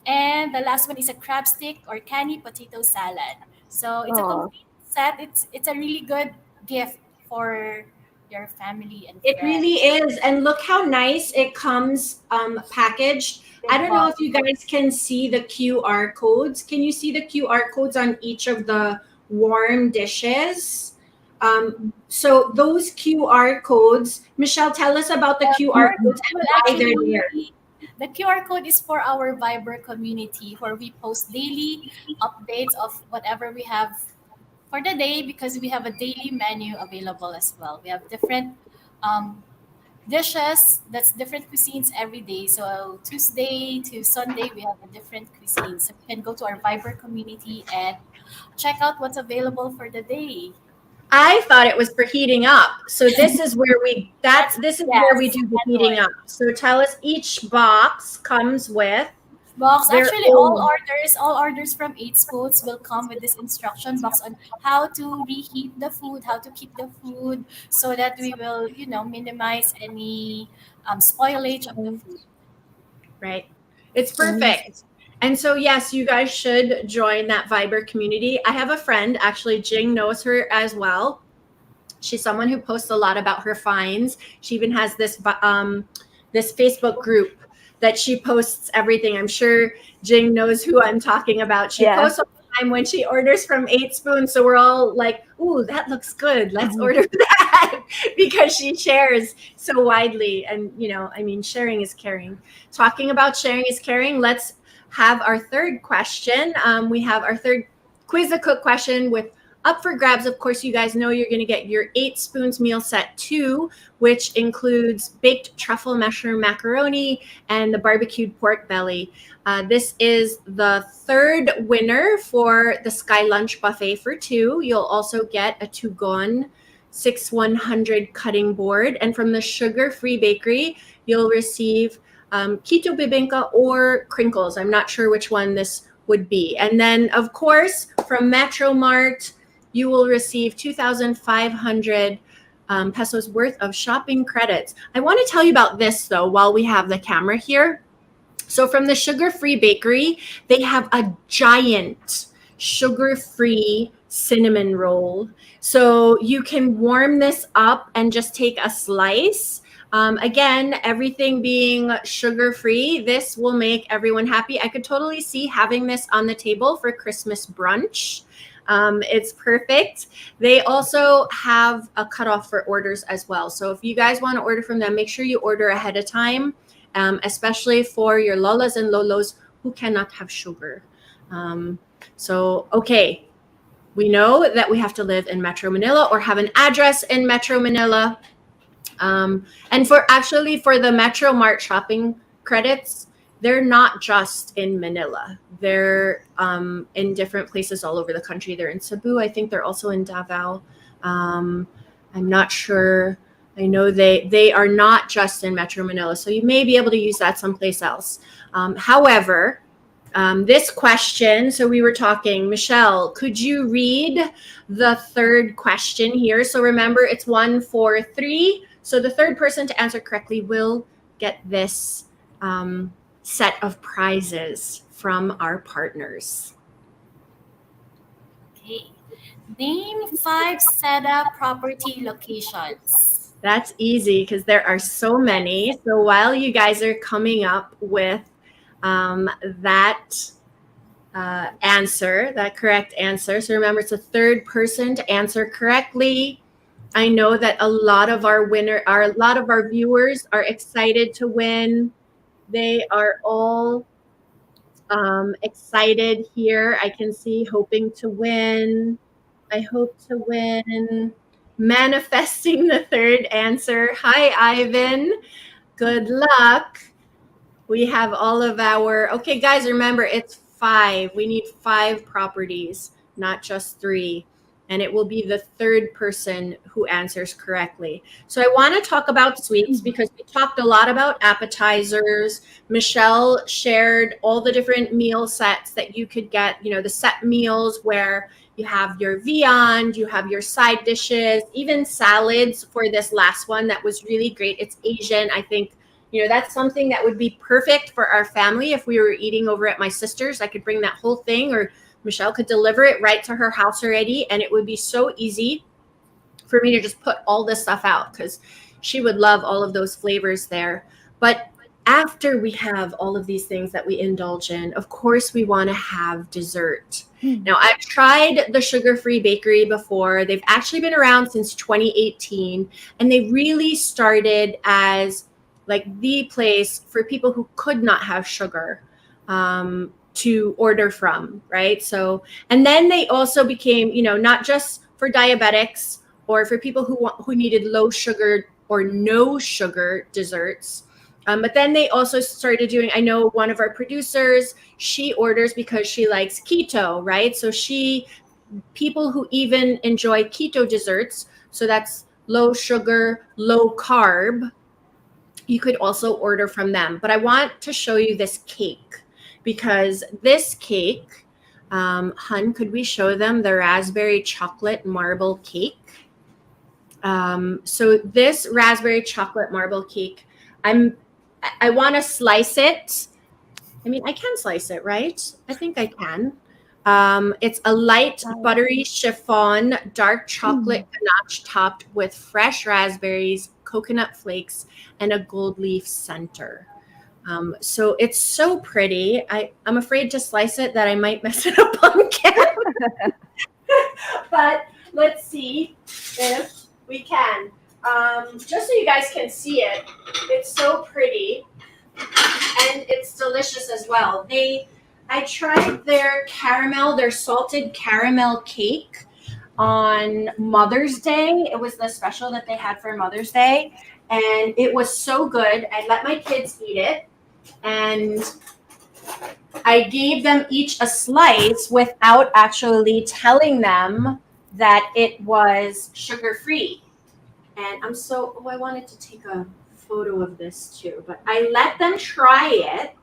And the last one is a crab stick or canny potato salad. So it's a Oh. complete set. It's a really good gift for your family and It friends. really is. And look how nice it comes packaged. I don't know if you guys can see the QR codes. Can you see the QR codes on each of the warm dishes? So those QR codes, Michelle, tell us about the QR codes and Well, why they're actually, there. the QR code is for our Viber community where we post daily updates of whatever we have for the day because we have a daily menu available as well. We have different um, dishes that's different cuisines every day. So Tuesday to Sunday we have a different cuisine. So you can go to our Viber community and check out what's available for the day. I thought it was for heating up. So this is where this is where we Yes, do the that's heating why. up. So tell us each box comes with Box. their Actually, own. all orders from Eats Foods will come with this instruction box on how to reheat the food, how to keep the food, so that we will, minimize any spoilage of the food. Right. It's Mhm. perfect. And so, yes, you guys should join that Viber community. I have a friend, actually, Jing knows her as well. She's someone who posts a lot about her finds. She even has this Facebook group that she posts everything. I'm sure Jing knows who I'm talking about. She posts all the time when she orders from 8 Spoon. So we're all like, ooh, that looks good. Let's order that, because she shares so widely. And, sharing is caring. Talking about sharing is caring, let's have our third question. We have our third Quiz the Cook question with up for grabs. Of course, you guys know you're going to get your 8 Spoons meal set 2, which includes baked truffle mushroom macaroni and the barbecued pork belly. This is the third winner for the Sky Lunch Buffet for 2. You'll also get a Tugon 6100 cutting board. And from the Sugar-Free Bakery, you'll receive keto bibingka or crinkles. I'm not sure which one this would be. And then, of course, from Metro Mart, you will receive 2,500 pesos worth of shopping credits. I want to tell you about this, though, while we have the camera here. So from the Sugar-Free Bakery, they have a giant sugar-free cinnamon roll. So you can warm this up and just take a slice. Again, everything being sugar-free, this will make everyone happy. I could totally see having this on the table for Christmas brunch. It's perfect. They also have a cutoff for orders as well. So if you guys want to order from them, make sure you order ahead of time, especially for your lolas and lolos who cannot have sugar. Okay, we know that we have to live in Metro Manila or have an address in Metro Manila. And for the Metro Mart shopping credits, they're not just in Manila. They're in different places all over the country. They're in Cebu. I think they're also in Davao. I'm not sure. I know they are not just in Metro Manila. So you may be able to use that someplace else. However, this question, so we were talking, Michelle, could you read the third question here? So remember, it's 1, 4, 3. So the third person to answer correctly will get this set of prizes from our partners. Okay. Name 5 Seda property locations. That's easy because there are so many. So while you guys are coming up with that correct answer. So remember, it's a third person to answer correctly. I know that a lot of our viewers are excited to win. They are all excited here. I can see hoping to win. I hope to win. Manifesting the third answer. Hi, Ivan. Good luck. We have all of okay, guys, remember it's 5. We need 5 properties, not just 3. And it will be the third person who answers correctly. So I want to talk about sweets because we talked a lot about appetizers. Michelle shared all the different meal sets that you could get, the set meals where you have your viand, you have your side dishes, even salads for this last one. That was really great. It's Asian. I think, that's something that would be perfect for our family if we were eating over at my sister's. I could bring that whole thing, or Michelle could deliver it right to her house already, and it would be so easy for me to just put all this stuff out because she would love all of those flavors there. But after we have all of these things that we indulge in, of course, we want to have dessert. Now, I've tried the Sugar-Free Bakery before. They've actually been around since 2018, and they really started as like the place for people who could not have sugar to order from, right? So, and then they also became, not just for diabetics or for people who needed low sugar or no sugar desserts. But then they also started doing, I know one of our producers, she orders because she likes keto, right? So people who even enjoy keto desserts, so that's low sugar, low carb, you could also order from them. But I want to show you this cake because this cake, Hun, could we show them the raspberry chocolate marble cake? So this raspberry chocolate marble cake, I want to slice it. I mean, I can slice it, right? I think I can. It's a light Wow. buttery chiffon, dark chocolate ganache topped with fresh raspberries, coconut flakes, and a gold leaf center. So it's so pretty. I'm afraid to slice it that I might mess it up on camera. But let's see if we can. Just so you guys can see it, it's so pretty and it's delicious as well. I tried their salted caramel cake on Mother's Day. It was the special that they had for Mother's Day, and it was so good. I let my kids eat it, and I gave them each a slice without actually telling them that it was sugar-free. And I wanted to take a photo of this too, but I let them try it,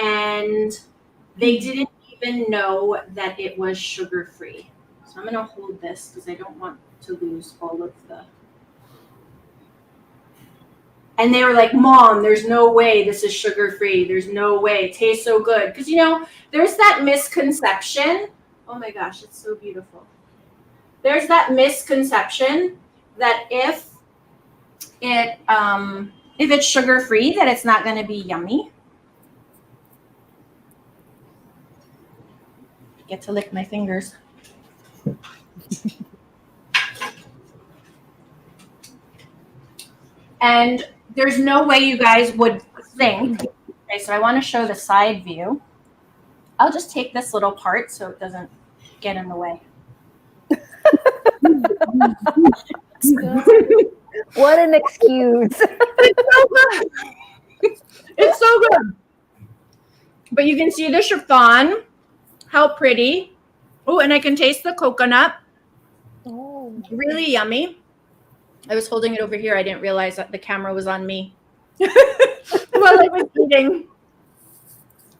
and they didn't even know that it was sugar-free. So I'm going to hold this because I don't want to lose all of the... And they were like, Mom, there's no way this is sugar-free. There's no way. It tastes so good. Because, there's that misconception. Oh my gosh, it's so beautiful. There's that misconception that if it's sugar-free, that it's not going to be yummy. I get to lick my fingers. And there's no way you guys would think. Okay, so I want to show the side view. I'll just take this little part so it doesn't get in the way. What an excuse. It's so good. It's so good. But you can see the chiffon. How pretty. Oh, and I can taste the coconut. Oh. Really yummy. I was holding it over here. I didn't realize that the camera was on me while I was eating.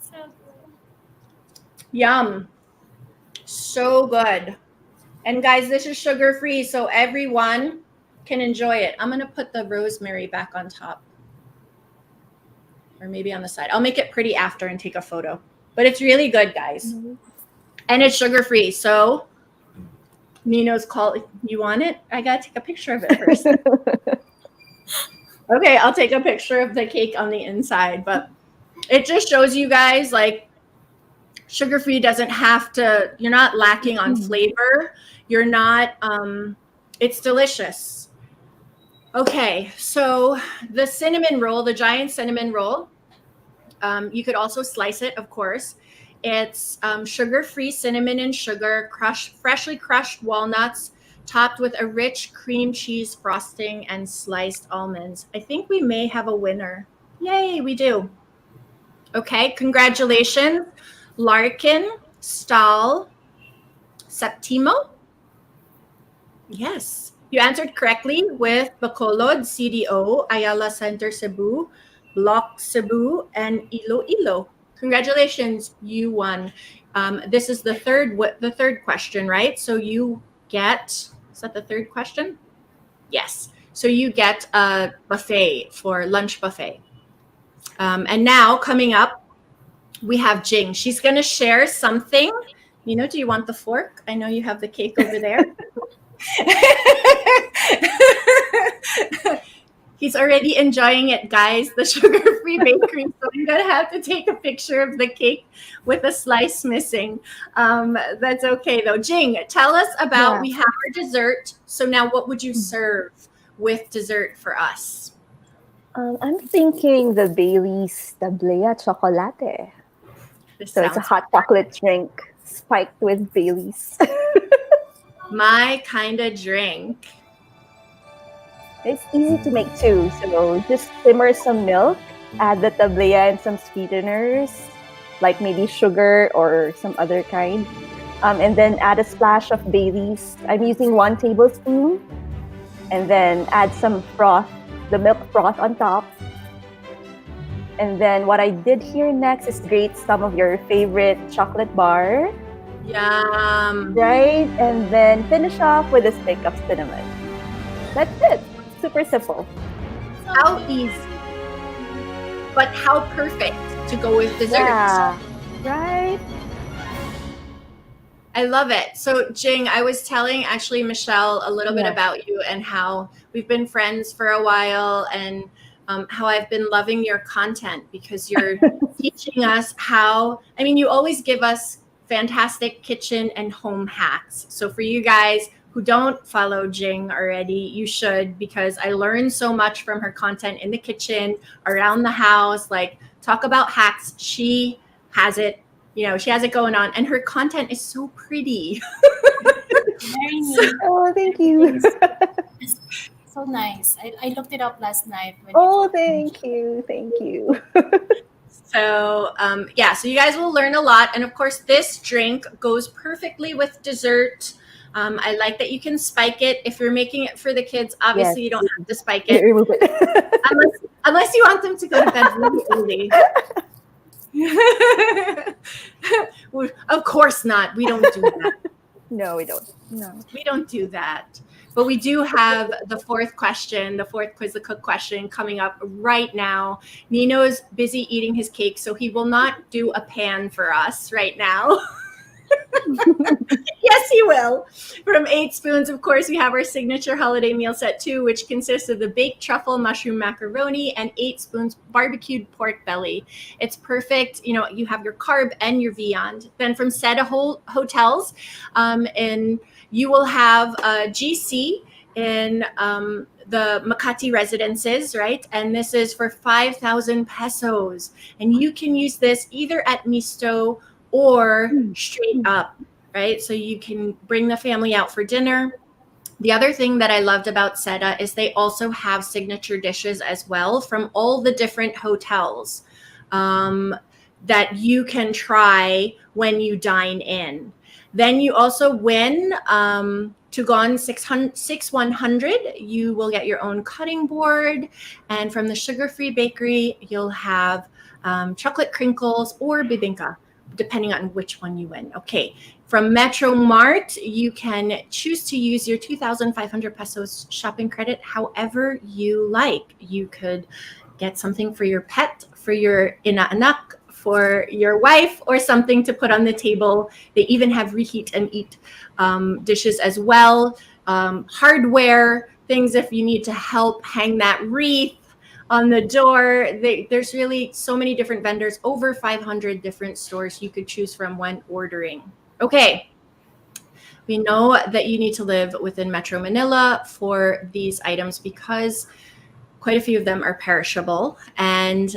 So good. Yum. So good. And guys, this is sugar-free, so everyone can enjoy it. I'm going to put the rosemary back on top. Or maybe on the side. I'll make it pretty after and take a photo. But it's really good, guys. Mm-hmm. And it's sugar-free, so Nino's calling. You want it? I got to take a picture of it first. Okay, I'll take a picture of the cake on the inside. But it just shows you guys, like, sugar-free doesn't have to, you're not lacking on flavor. You're not, it's delicious. Okay, so the cinnamon roll, the giant cinnamon roll, you could also slice it, of course. It's sugar-free cinnamon and sugar, freshly crushed walnuts, topped with a rich cream cheese frosting and sliced almonds. I think we may have a winner. Yay, we do. Okay, congratulations. Larkin, Stahl, Septimo. Yes, you answered correctly with Bacolod, CDO, Ayala Center Cebu, Block Cebu, and Iloilo. Congratulations, you won. This is the third question, right? So you get, is that the third question? Yes. So you get a buffet for lunch buffet. And now coming up, we have Jing. She's going to share something. Do you want the fork? I know you have the cake over there. He's already enjoying it, guys, the sugar-free bakery. So I'm going to have to take a picture of the cake with a slice missing. That's okay, though. Jing, tell us about, we have our dessert. So now what would you serve with dessert for us? I'm thinking the Bailey's Tablea Chocolate. So it's a hot chocolate drink spiked with Bailey's. My kind of drink. It's easy to make too. So just simmer some milk, add the tablea and some sweeteners, like maybe sugar or some other kind. And then add a splash of Bailey's. I'm using 1 tablespoon. And then add some froth, the milk froth on top. And then what I did here next is grate some of your favorite chocolate bar. Yum. Right? And then finish off with a stick of cinnamon. That's it. Super simple. How easy, but how perfect to go with dessert. Yeah, right? I love it. So, Jing, I was telling actually Michelle a little bit Yeah. about you and how we've been friends for a while, and how I've been loving your content because you're teaching us how, I mean, you always give us fantastic kitchen and home hacks. So, for you guys who don't follow Jing already, you should, because I learned so much from her content in the kitchen, around the house, like talk about hacks. She has it, she has it going on, and her content is so pretty. Very neat. Oh, thank you. So nice. I looked it up last night. When Oh, you told me. thank you. Thank you. So, so you guys will learn a lot. And of course, this drink goes perfectly with dessert. I like that you can spike it. If you're making it for the kids, obviously Yes. you don't have to spike it, Remove it. unless you want them to go to bed really early. Of course not. We don't do that. No, we don't. No. We don't do that. But we do have the fourth question, the fourth Quiz the Cook question coming up right now. Nino's busy eating his cake, so he will not do a pan for us right now. Yes, he will. From 8 Spoons, of course, we have our signature holiday meal set 2, which consists of the baked truffle mushroom macaroni and 8 Spoons barbecued pork belly. It's perfect. You have your carb and your viand. Then from Seta Hotels, and you will have a GC in the Makati residences, right? And this is for 5,000 pesos. And you can use this either at Misto or straight up, right? So you can bring the family out for dinner. The other thing that I loved about Seta is they also have signature dishes as well from all the different hotels that you can try when you dine in. Then you also win Tugon 6100. You will get your own cutting board. And from the Sugar-Free Bakery, you'll have chocolate crinkles or bibingka, depending on which one you win. Okay. From Metro Mart, you can choose to use your 2,500 pesos shopping credit however you like. You could get something for your pet, for your inaanak, for your wife, or something to put on the table. They even have reheat and eat dishes as well. Hardware, things if you need to help hang that wreath on the door. There's really so many different vendors, over 500 different stores you could choose from when ordering. Okay. We know that you need to live within Metro Manila for these items because quite a few of them are perishable. And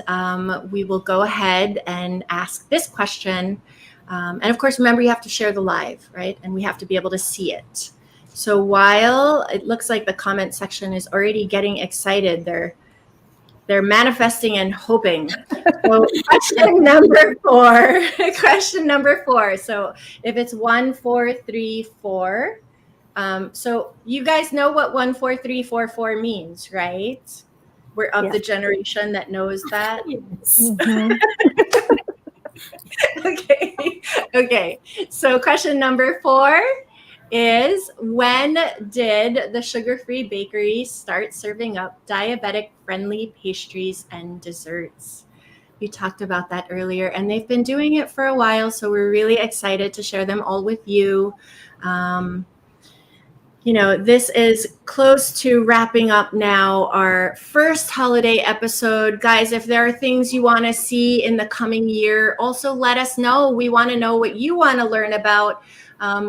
we will go ahead and ask this question. And of course, remember, you have to share the live, right? And we have to be able to see it. So while it looks like the comment section is already getting excited, they're manifesting and hoping. So question number four. So if it's 1434, so you guys know what 14344 means, right? We're of the generation that knows that. Yes. Mhm. Okay. So question number 4 is, when did the Sugar-Free Bakery start serving up diabetic-friendly pastries and desserts? We talked about that earlier, and they've been doing it for a while, so we're really excited to share them all with you. This is close to wrapping up now, our first holiday episode. Guys, if there are things you want to see in the coming year, also let us know. We want to know what you want to learn about.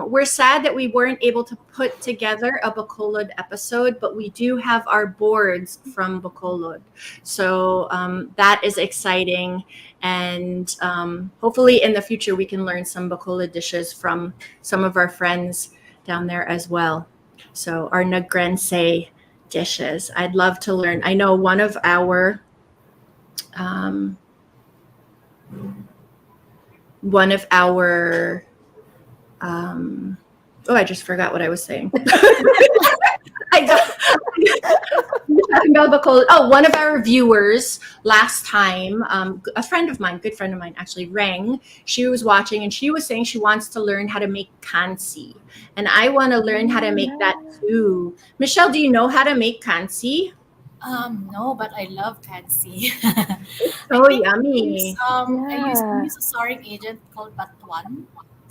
We're sad that we weren't able to put together a Bacolod episode, but we do have our boards from Bacolod. So that is exciting. And hopefully in the future, we can learn some Bacolod dishes from some of our friends down there as well. So our Negrense dishes, I'd love to learn. I know one of our I just forgot what I was saying. One of our viewers last time, a friend of mine, good friend of mine, actually rang. She was watching and she was saying she wants to learn how to make kansi. And I want to learn how to make that too. Michelle, do you know how to make kansi? No, but I love Patsy. So yummy. I use a souring agent called Batuan.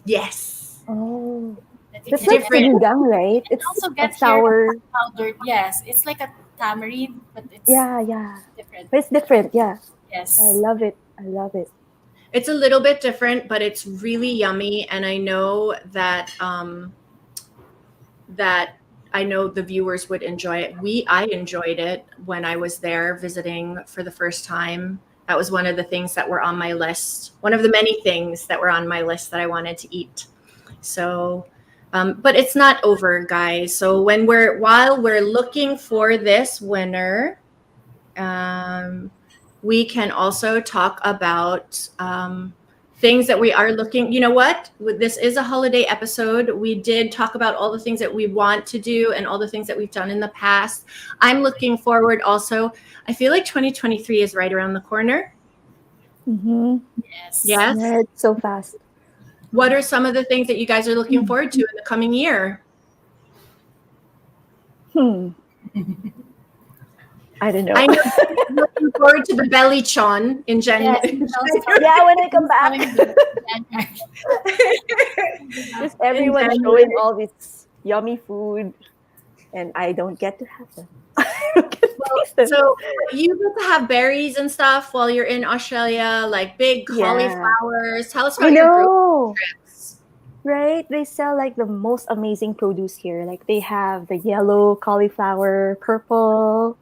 Yes. Oh, that you that's can like get. Different. sinigang, right? You can It's also a get here sour. powdered. Yes, it's like a tamarind, but it's Yeah, yeah. different. But it's different. Yeah, I Yes. love it. I love it. It's a little bit different, but it's really yummy. And I know that I know the viewers would enjoy it. I enjoyed it when I was there visiting for the first time. That was one of the things that were on my list. One of the many things that were on my list that I wanted to eat. So, but it's not over, guys. So while we're looking for this winner, um, we can also talk about things that we are looking. You know what? This is a holiday episode. We did talk about all the things that we want to do and all the things that we've done in the past. I'm looking forward also. I feel like 2023 is right around the corner. Mm-hmm. Yes. Yes. Yeah, it's so fast. What are some of the things that you guys are looking forward to in the coming year? Hmm. I don't know. I know I'm looking forward to the belly chon in Yes. January. It's also Yeah, when I come coming back, January. just In everyone showing January. all this yummy food, and I don't get to have them. I don't get to Well, taste them. so you get to have berries and stuff while you're in Australia, like big Yeah, cauliflowers. Tell us I about your grocery know, trips. right? They sell like the most amazing produce here. Like they have the yellow cauliflower, purple,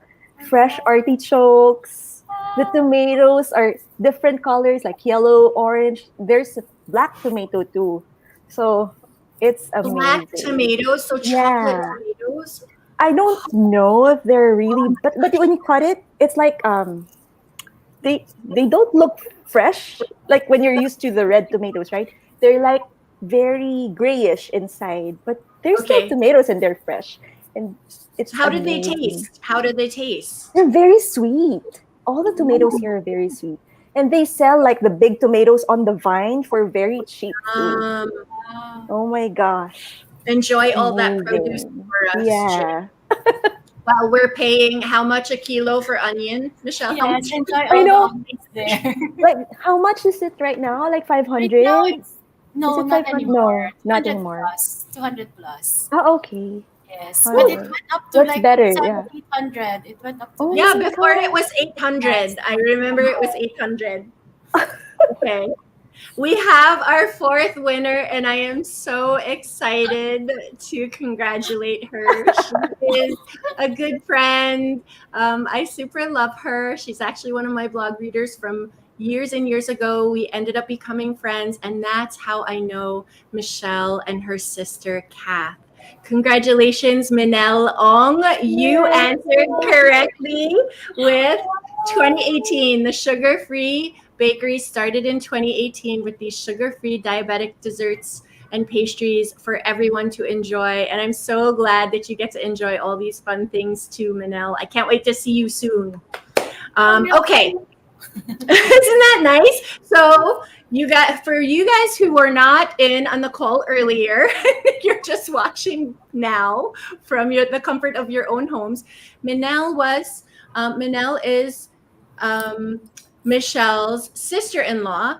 fresh artichokes. The tomatoes are different colors, like yellow, orange. There's a black tomato too. So it's Black amazing. tomatoes, so chocolate Yeah. tomatoes. I don't know if they're really, but when you cut it, it's like they don't look fresh like when you're used to the red tomatoes, right? They're like very grayish inside, but they're still Okay. tomatoes and they're fresh, and So it's how did they amazing. taste? How did they taste? They're very sweet. All the tomatoes here are very sweet, and they sell like the big tomatoes on the vine for very cheap too. Um, Wow. Oh my gosh, enjoy it's all that produce amazing. for us, Jay. Yeah, While we're paying how much a kilo for onion, Michelle? How Yes, much? enjoy I all the know. updates there. Like how much is it right now? Like Right now, 500? it's Is no, it not 500? anymore. No, not 200 anymore. plus. 200 plus. Oh, okay. Yes, All but it right. went up to What's like better? Yeah. 800. It went up to Oh like Yeah, my before it god. was 800. yes. I remember it was 800. Okay. We have our fourth winner, and I am so excited to congratulate her. She is a good friend. I super love her. She's actually one of my blog readers from years and years ago. We ended up becoming friends, and that's how I know Michelle and her sister, Kath. Congratulations, Minelle Ong. You Yay. answered correctly with 2018, the sugar-free bakery started in 2018 with these sugar-free diabetic desserts and pastries for everyone to enjoy. And I'm so glad that you get to enjoy all these fun things too, Manel. I can't wait to see you soon. Okay. Isn't that nice? So for you guys who were not in on the call earlier, you're just watching now from the comfort of your own homes. Minel is Michelle's sister-in-law.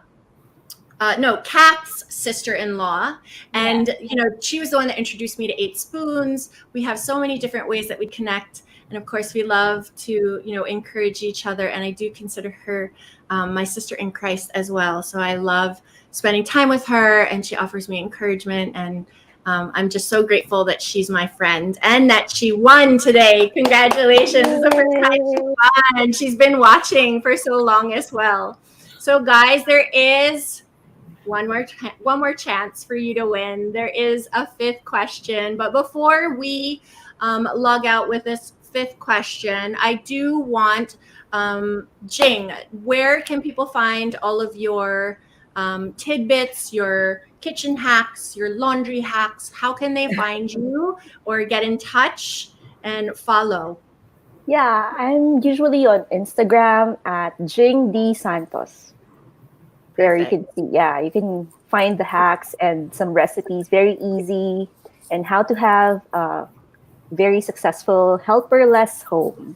No, Kat's sister-in-law. And, she was the one that introduced me to Eight Spoons. We have so many different ways that we connect. And of course, we love to, encourage each other. And I do consider her my sister in Christ as well. So I love spending time with her, and she offers me encouragement. And I'm just so grateful that she's my friend and that she won today. Congratulations. It's the first time she won. She's been watching for so long as well. So guys, there is one more chance for you to win. There is a fifth question, but before we log out with this fifth question, I do want Jing, where can people find all of your tidbits, your kitchen hacks, your laundry hacks? How can they find you or get in touch and follow? Yeah, I'm usually on Instagram at Jing D Santos. There you can Perfect. see, yeah, you can find the hacks and some recipes, very easy, and how to have a very successful helper-less home.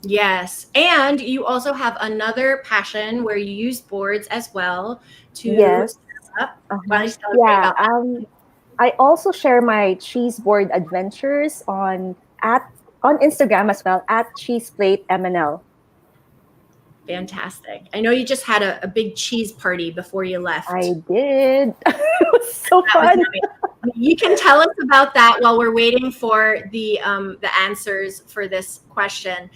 Yes. And you also have another passion where you use boards as well to Yes. set up. Why Uh-huh. don't you tell us right Yeah, about that? I also share my cheese board adventures on Instagram as well at cheeseplatemnl. Fantastic. I know you just had a big cheese party before you left. I did. It was so That was fun. yummy. You can tell us about that while we're waiting for the answers for this question.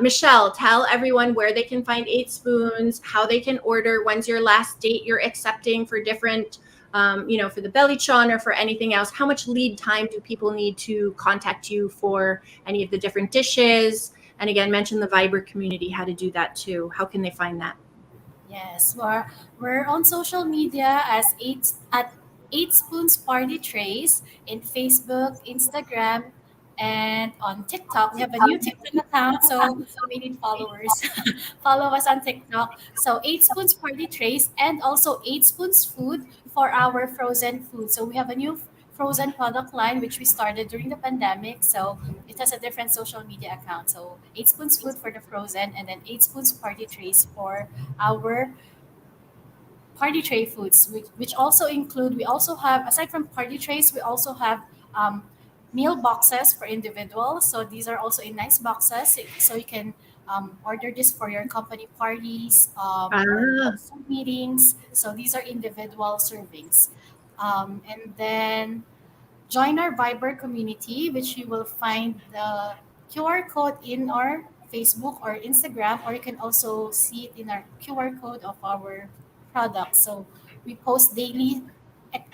Michelle, tell everyone where they can find Eight Spoons, how they can order, when's your last date you're accepting for different, for the Bellychon or for anything else. How much lead time do people need to contact you for any of the different dishes? And again, mention the Viber community, how to do that too. How can they find that? Yes, we're on social media as Eight Spoons Party Trays in Facebook, Instagram, and on TikTok. We have a new TikTok account, so we need followers. Follow us on TikTok. So Eight Spoons Party Trays and also Eight Spoons Food for our frozen food. So we have a new frozen product line which we started during the pandemic. So it has a different social media account. So Eight Spoons Food for the frozen, and then Eight Spoons Party Trays for our party tray foods, which also include, we also have, aside from party trays, we also have um, meal boxes for individuals. So these are also in nice boxes, so you can order this for your company parties or Ah, Zoom meetings. So these are individual servings. And then join our Viber community, which you will find the QR code in our Facebook or Instagram, or you can also see it in our QR code of our products. So we post daily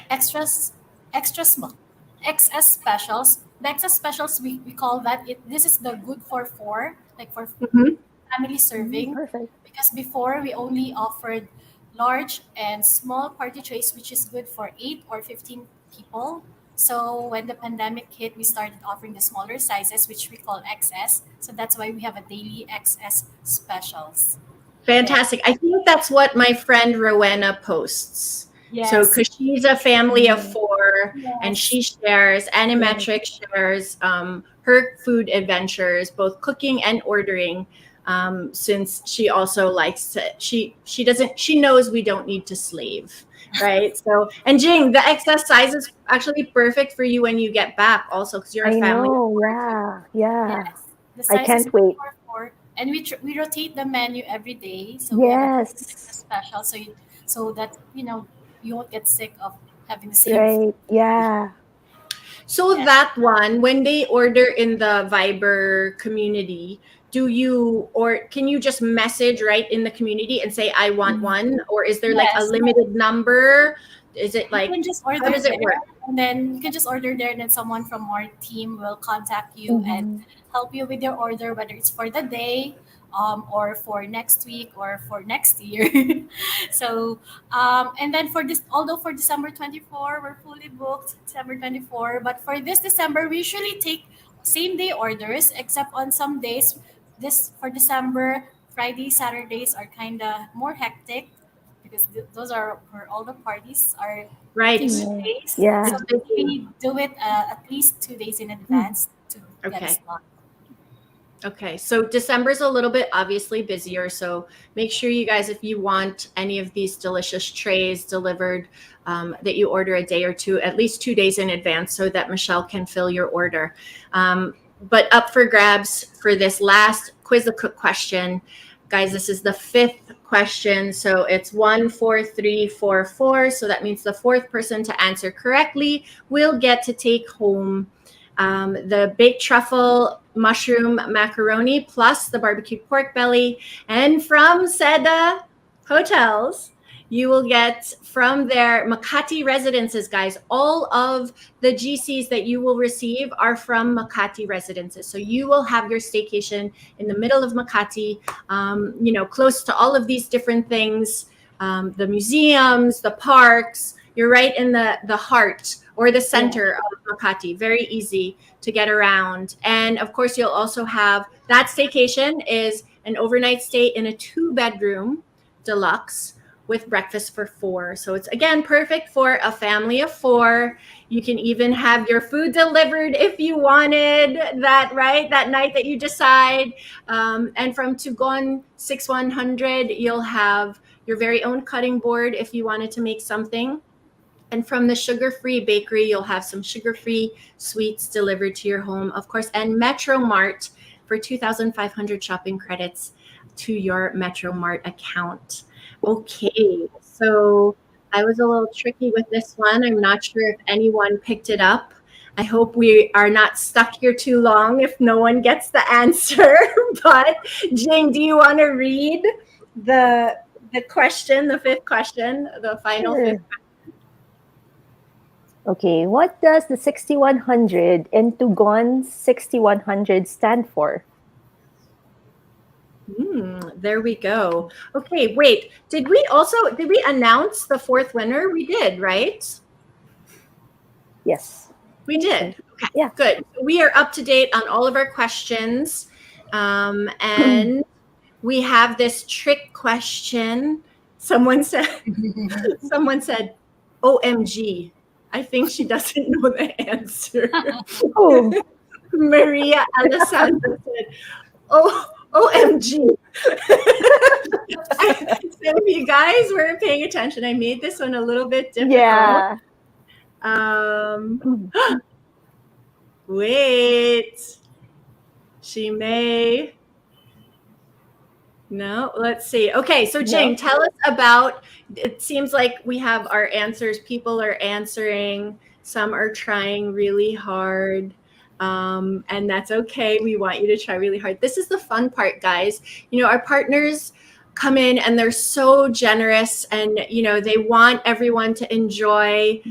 extras, extra small, excess specials. The excess specials, we call that it. This is the good for four, like for mhm. family serving, Perfect. because before we only offered large and small party trays, which is good for 8 or 15 people. So when the pandemic hit, we started offering the smaller sizes, which we call XS. So that's why we have a daily XS specials. Yeah. Fantastic. I think that's what my friend Rowena posts. So, Yes. because she's a family of Mm, four and Yes. she shares, yes. Animetric shares her food adventures, both cooking and ordering. Since she also likes to, she doesn't, she knows we don't need to slave, right? So, and Jing, the XS size is actually perfect for you when you get back, also because you're a I family of know. four too. Yeah. Yeah. Yes. The I size is can't good wait. for four, and we rotate the menu every day. So we have a different Yes. special, so that you won't get sick of having the same food. Right. Yeah. So Yes. that one, when they order in the Viber community, do you or can you just message right in the community and say I want Mhm. one, or is there like a Yes. limited number? Is it You like can just how order does it there, work? and then you can just order there, and then someone from our team will contact you and Mhm. help you with your order, whether it's for the day, or for next week or for next year. So, and then for this, although for December 24, we're fully booked, December 24, but for this December, we usually take same day orders, except on some days, this for December, Friday, Saturdays are kind of more hectic because those are where all the parties are taking Right. Yeah. place. Yeah. So It's busy. we do it at least 2 days in Mhm. advance to get a Okay. slot. Okay, so December's a little bit obviously busier. So make sure you guys, if you want any of these delicious trays delivered, that you order a day or two, at least 2 days in advance, so that Michelle can fill your order. But up for grabs for this last quiz the cook question, guys. This is the fifth question, so it's 1 4 3 4 4. So that means the fourth person to answer correctly will get to take home the baked truffle mushroom macaroni plus the barbecued pork belly. And from Seda Hotels, you will get from their Makati residences, guys. All of the GCs that you will receive are from Makati residences. So you will have your staycation in the middle of Makati, close to all of these different things, the museums, the parks. You're right in the heart or the Yeah. center of Makati. Very easy to get around. And of course, you'll also have that staycation is an overnight stay in a 2-bedroom deluxe with breakfast for four. So it's again perfect for a family of four. You can even have your food delivered if you wanted that, right? That night that you decide. And from Tugon 6100, you'll have your very own cutting board if you wanted to make something. And from the sugar-free bakery, you'll have some sugar-free sweets delivered to your home, of course, and Metro Mart for 2,500 shopping credits to your Metro Mart account. Okay, so I was a little tricky with this one. I'm not sure if anyone picked it up. I hope we are not stuck here too long if no one gets the answer. But Jing, do you want to read the question, the fifth question, the final Sure. fifth? Okay, what does the 6100 in Tugon 6100 stand for? There we go. Okay, wait. Did we announce the fourth winner? We did, right? Yes. We did. Okay, Yeah. good. We are up to date on all of our questions. And we have this trick question. Someone said, OMG. I think she doesn't know the answer. Oh, Maria Alessandra said, OMG. So if you guys weren't paying attention, I made this one a little bit difficult. yeah. Wait. She may. No, let's see. Okay, so Jing, tell us about, it seems like we have our answers. People are answering. Some are trying really hard. And that's okay. We want you to try really hard. This is the fun part, guys. You know, our partners come in and they're so generous, and you know, they want everyone to enjoy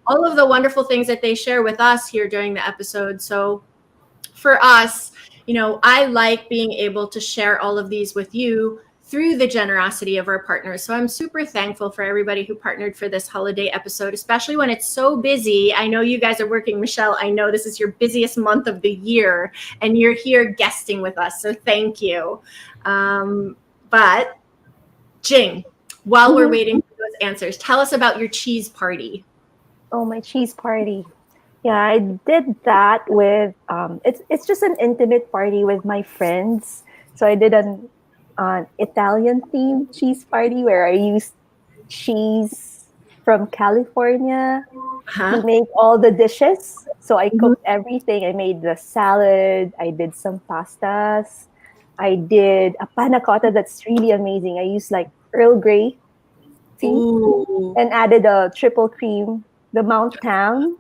all of the wonderful things that they share with us here during the episode. So for us, you know, I like being able to share all of these with you through the generosity of our partners. So I'm super thankful for everybody who partnered for this holiday episode, especially when it's so busy. I know you guys are working. Michelle, I know this is your busiest month of the year, and you're here guesting with us. So thank you. But Jing, while we're waiting for those answers, tell us about your cheese party. Oh, my cheese party. Yeah, I did that with it's just an intimate party with my friends. So I did an Italian themed cheese party where I used cheese from California to make all the dishes. So I cooked everything. I made the salad. I did some pastas. I did a panna cotta that's really amazing. I used like Earl Grey tea and added a triple cream, the Mount Town.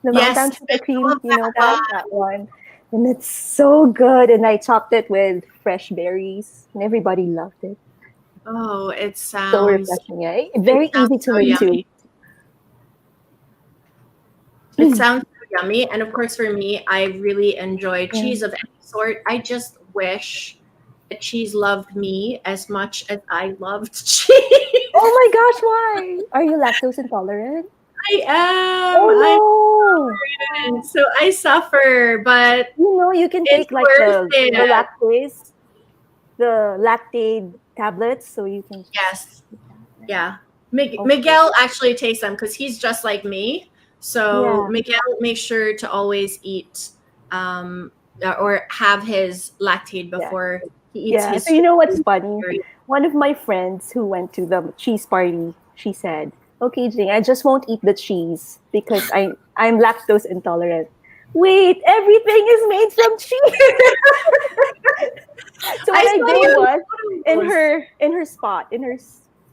The Mountain Sugar Cream, you know that one. And it's so good. And I chopped it with fresh berries. And everybody loved it. Oh, it sounds so refreshing. Yeah. Very easy to make too. It sounds so yummy. And of course, for me, I really enjoy cheese of any sort. I just wish that cheese loved me as much as I loved cheese. Oh my gosh, why? Are you lactose intolerant? I am. Oh, no. So I suffer, but you know, you can take like the lactate tablets, so you can. Yes. Yeah. Miguel actually takes them because he's just like me. So Miguel makes sure to always eat or have his Lactaid before he eats his. So you know what's funny? One of my friends who went to the cheese party, she said, "Okay, Jing, I just won't eat the cheese because I'm lactose intolerant." Wait, everything is made from cheese. So what I did was in her spot, in her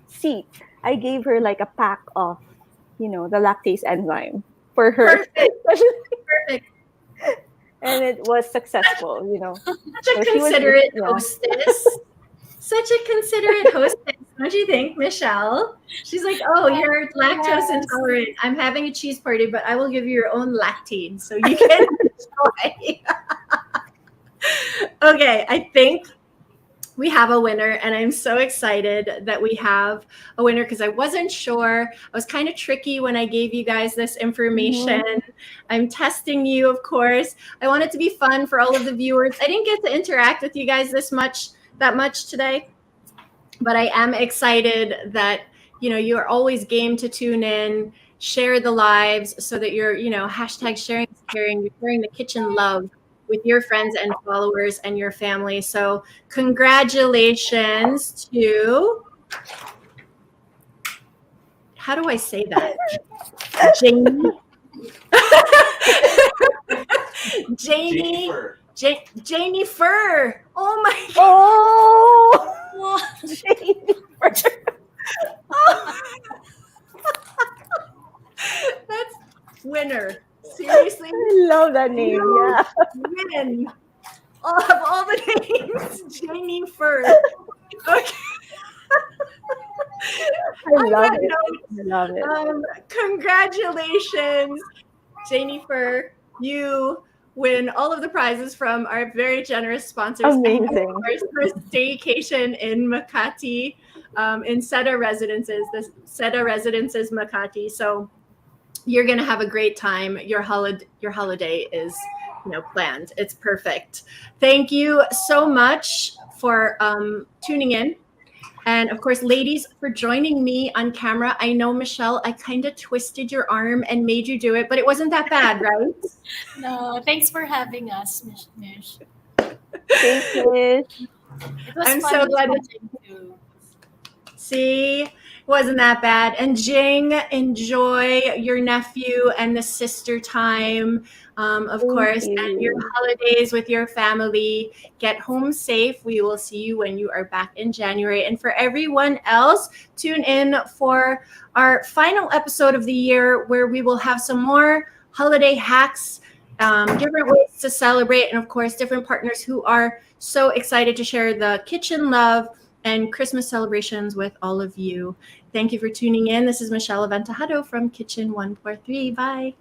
seat, I gave her like a pack of, you know, the lactase enzyme for her. Perfect. And it was successful, you know. Such a considerate hostess. Such a considerate hostess. Don't you think, Michelle? She's like, oh, you're lactose intolerant. I'm having a cheese party, but I will give you your own lactate so you can enjoy. Okay, I think we have a winner, and I'm so excited that we have a winner because I wasn't sure. I was kind of tricky when I gave you guys this information. I'm testing you, of course. I want it to be fun for all of the viewers. I didn't get to interact with you guys that much today, but I am excited that, you know, you're always game to tune in, share the lives so that you're, you know, hashtag sharing is caring, you're sharing the kitchen love with your friends and followers and your family. So congratulations to how do I say that? Janie. Janie. Jennifer. Janie Fur. Oh my God. Oh, Wow. Jennifer. That's winner. Seriously, I love that name. Yeah, win. Of all the names, Janie Fur. Okay. I love that it. note, I love it. Congratulations, Janie Fur. You win all of the prizes from our very generous sponsors. Amazing. And of course, for staycation in Makati, in Seda Residences, the Seda Residences Makati. So you're gonna have a great time. Your holiday is, planned. It's perfect. Thank you so much for tuning in. And of course, ladies, for joining me on camera. I know, Michelle, I kind of twisted your arm and made you do it, but it wasn't that bad, right? No, thanks for having us, Mish. Thank you. It was I'm fun so glad that- watching too. See, wasn't that bad. And Jing, enjoy your nephew and the sister time, of Thank course, you. and your holidays with your family. Get home safe. We will see you when you are back in January. And for everyone else, tune in for our final episode of the year where we will have some more holiday hacks, different ways to celebrate, and of course, different partners who are so excited to share the kitchen love and Christmas celebrations with all of you. Thank you for tuning in. This is Michelle Aventejado from Kitchen 143. Bye.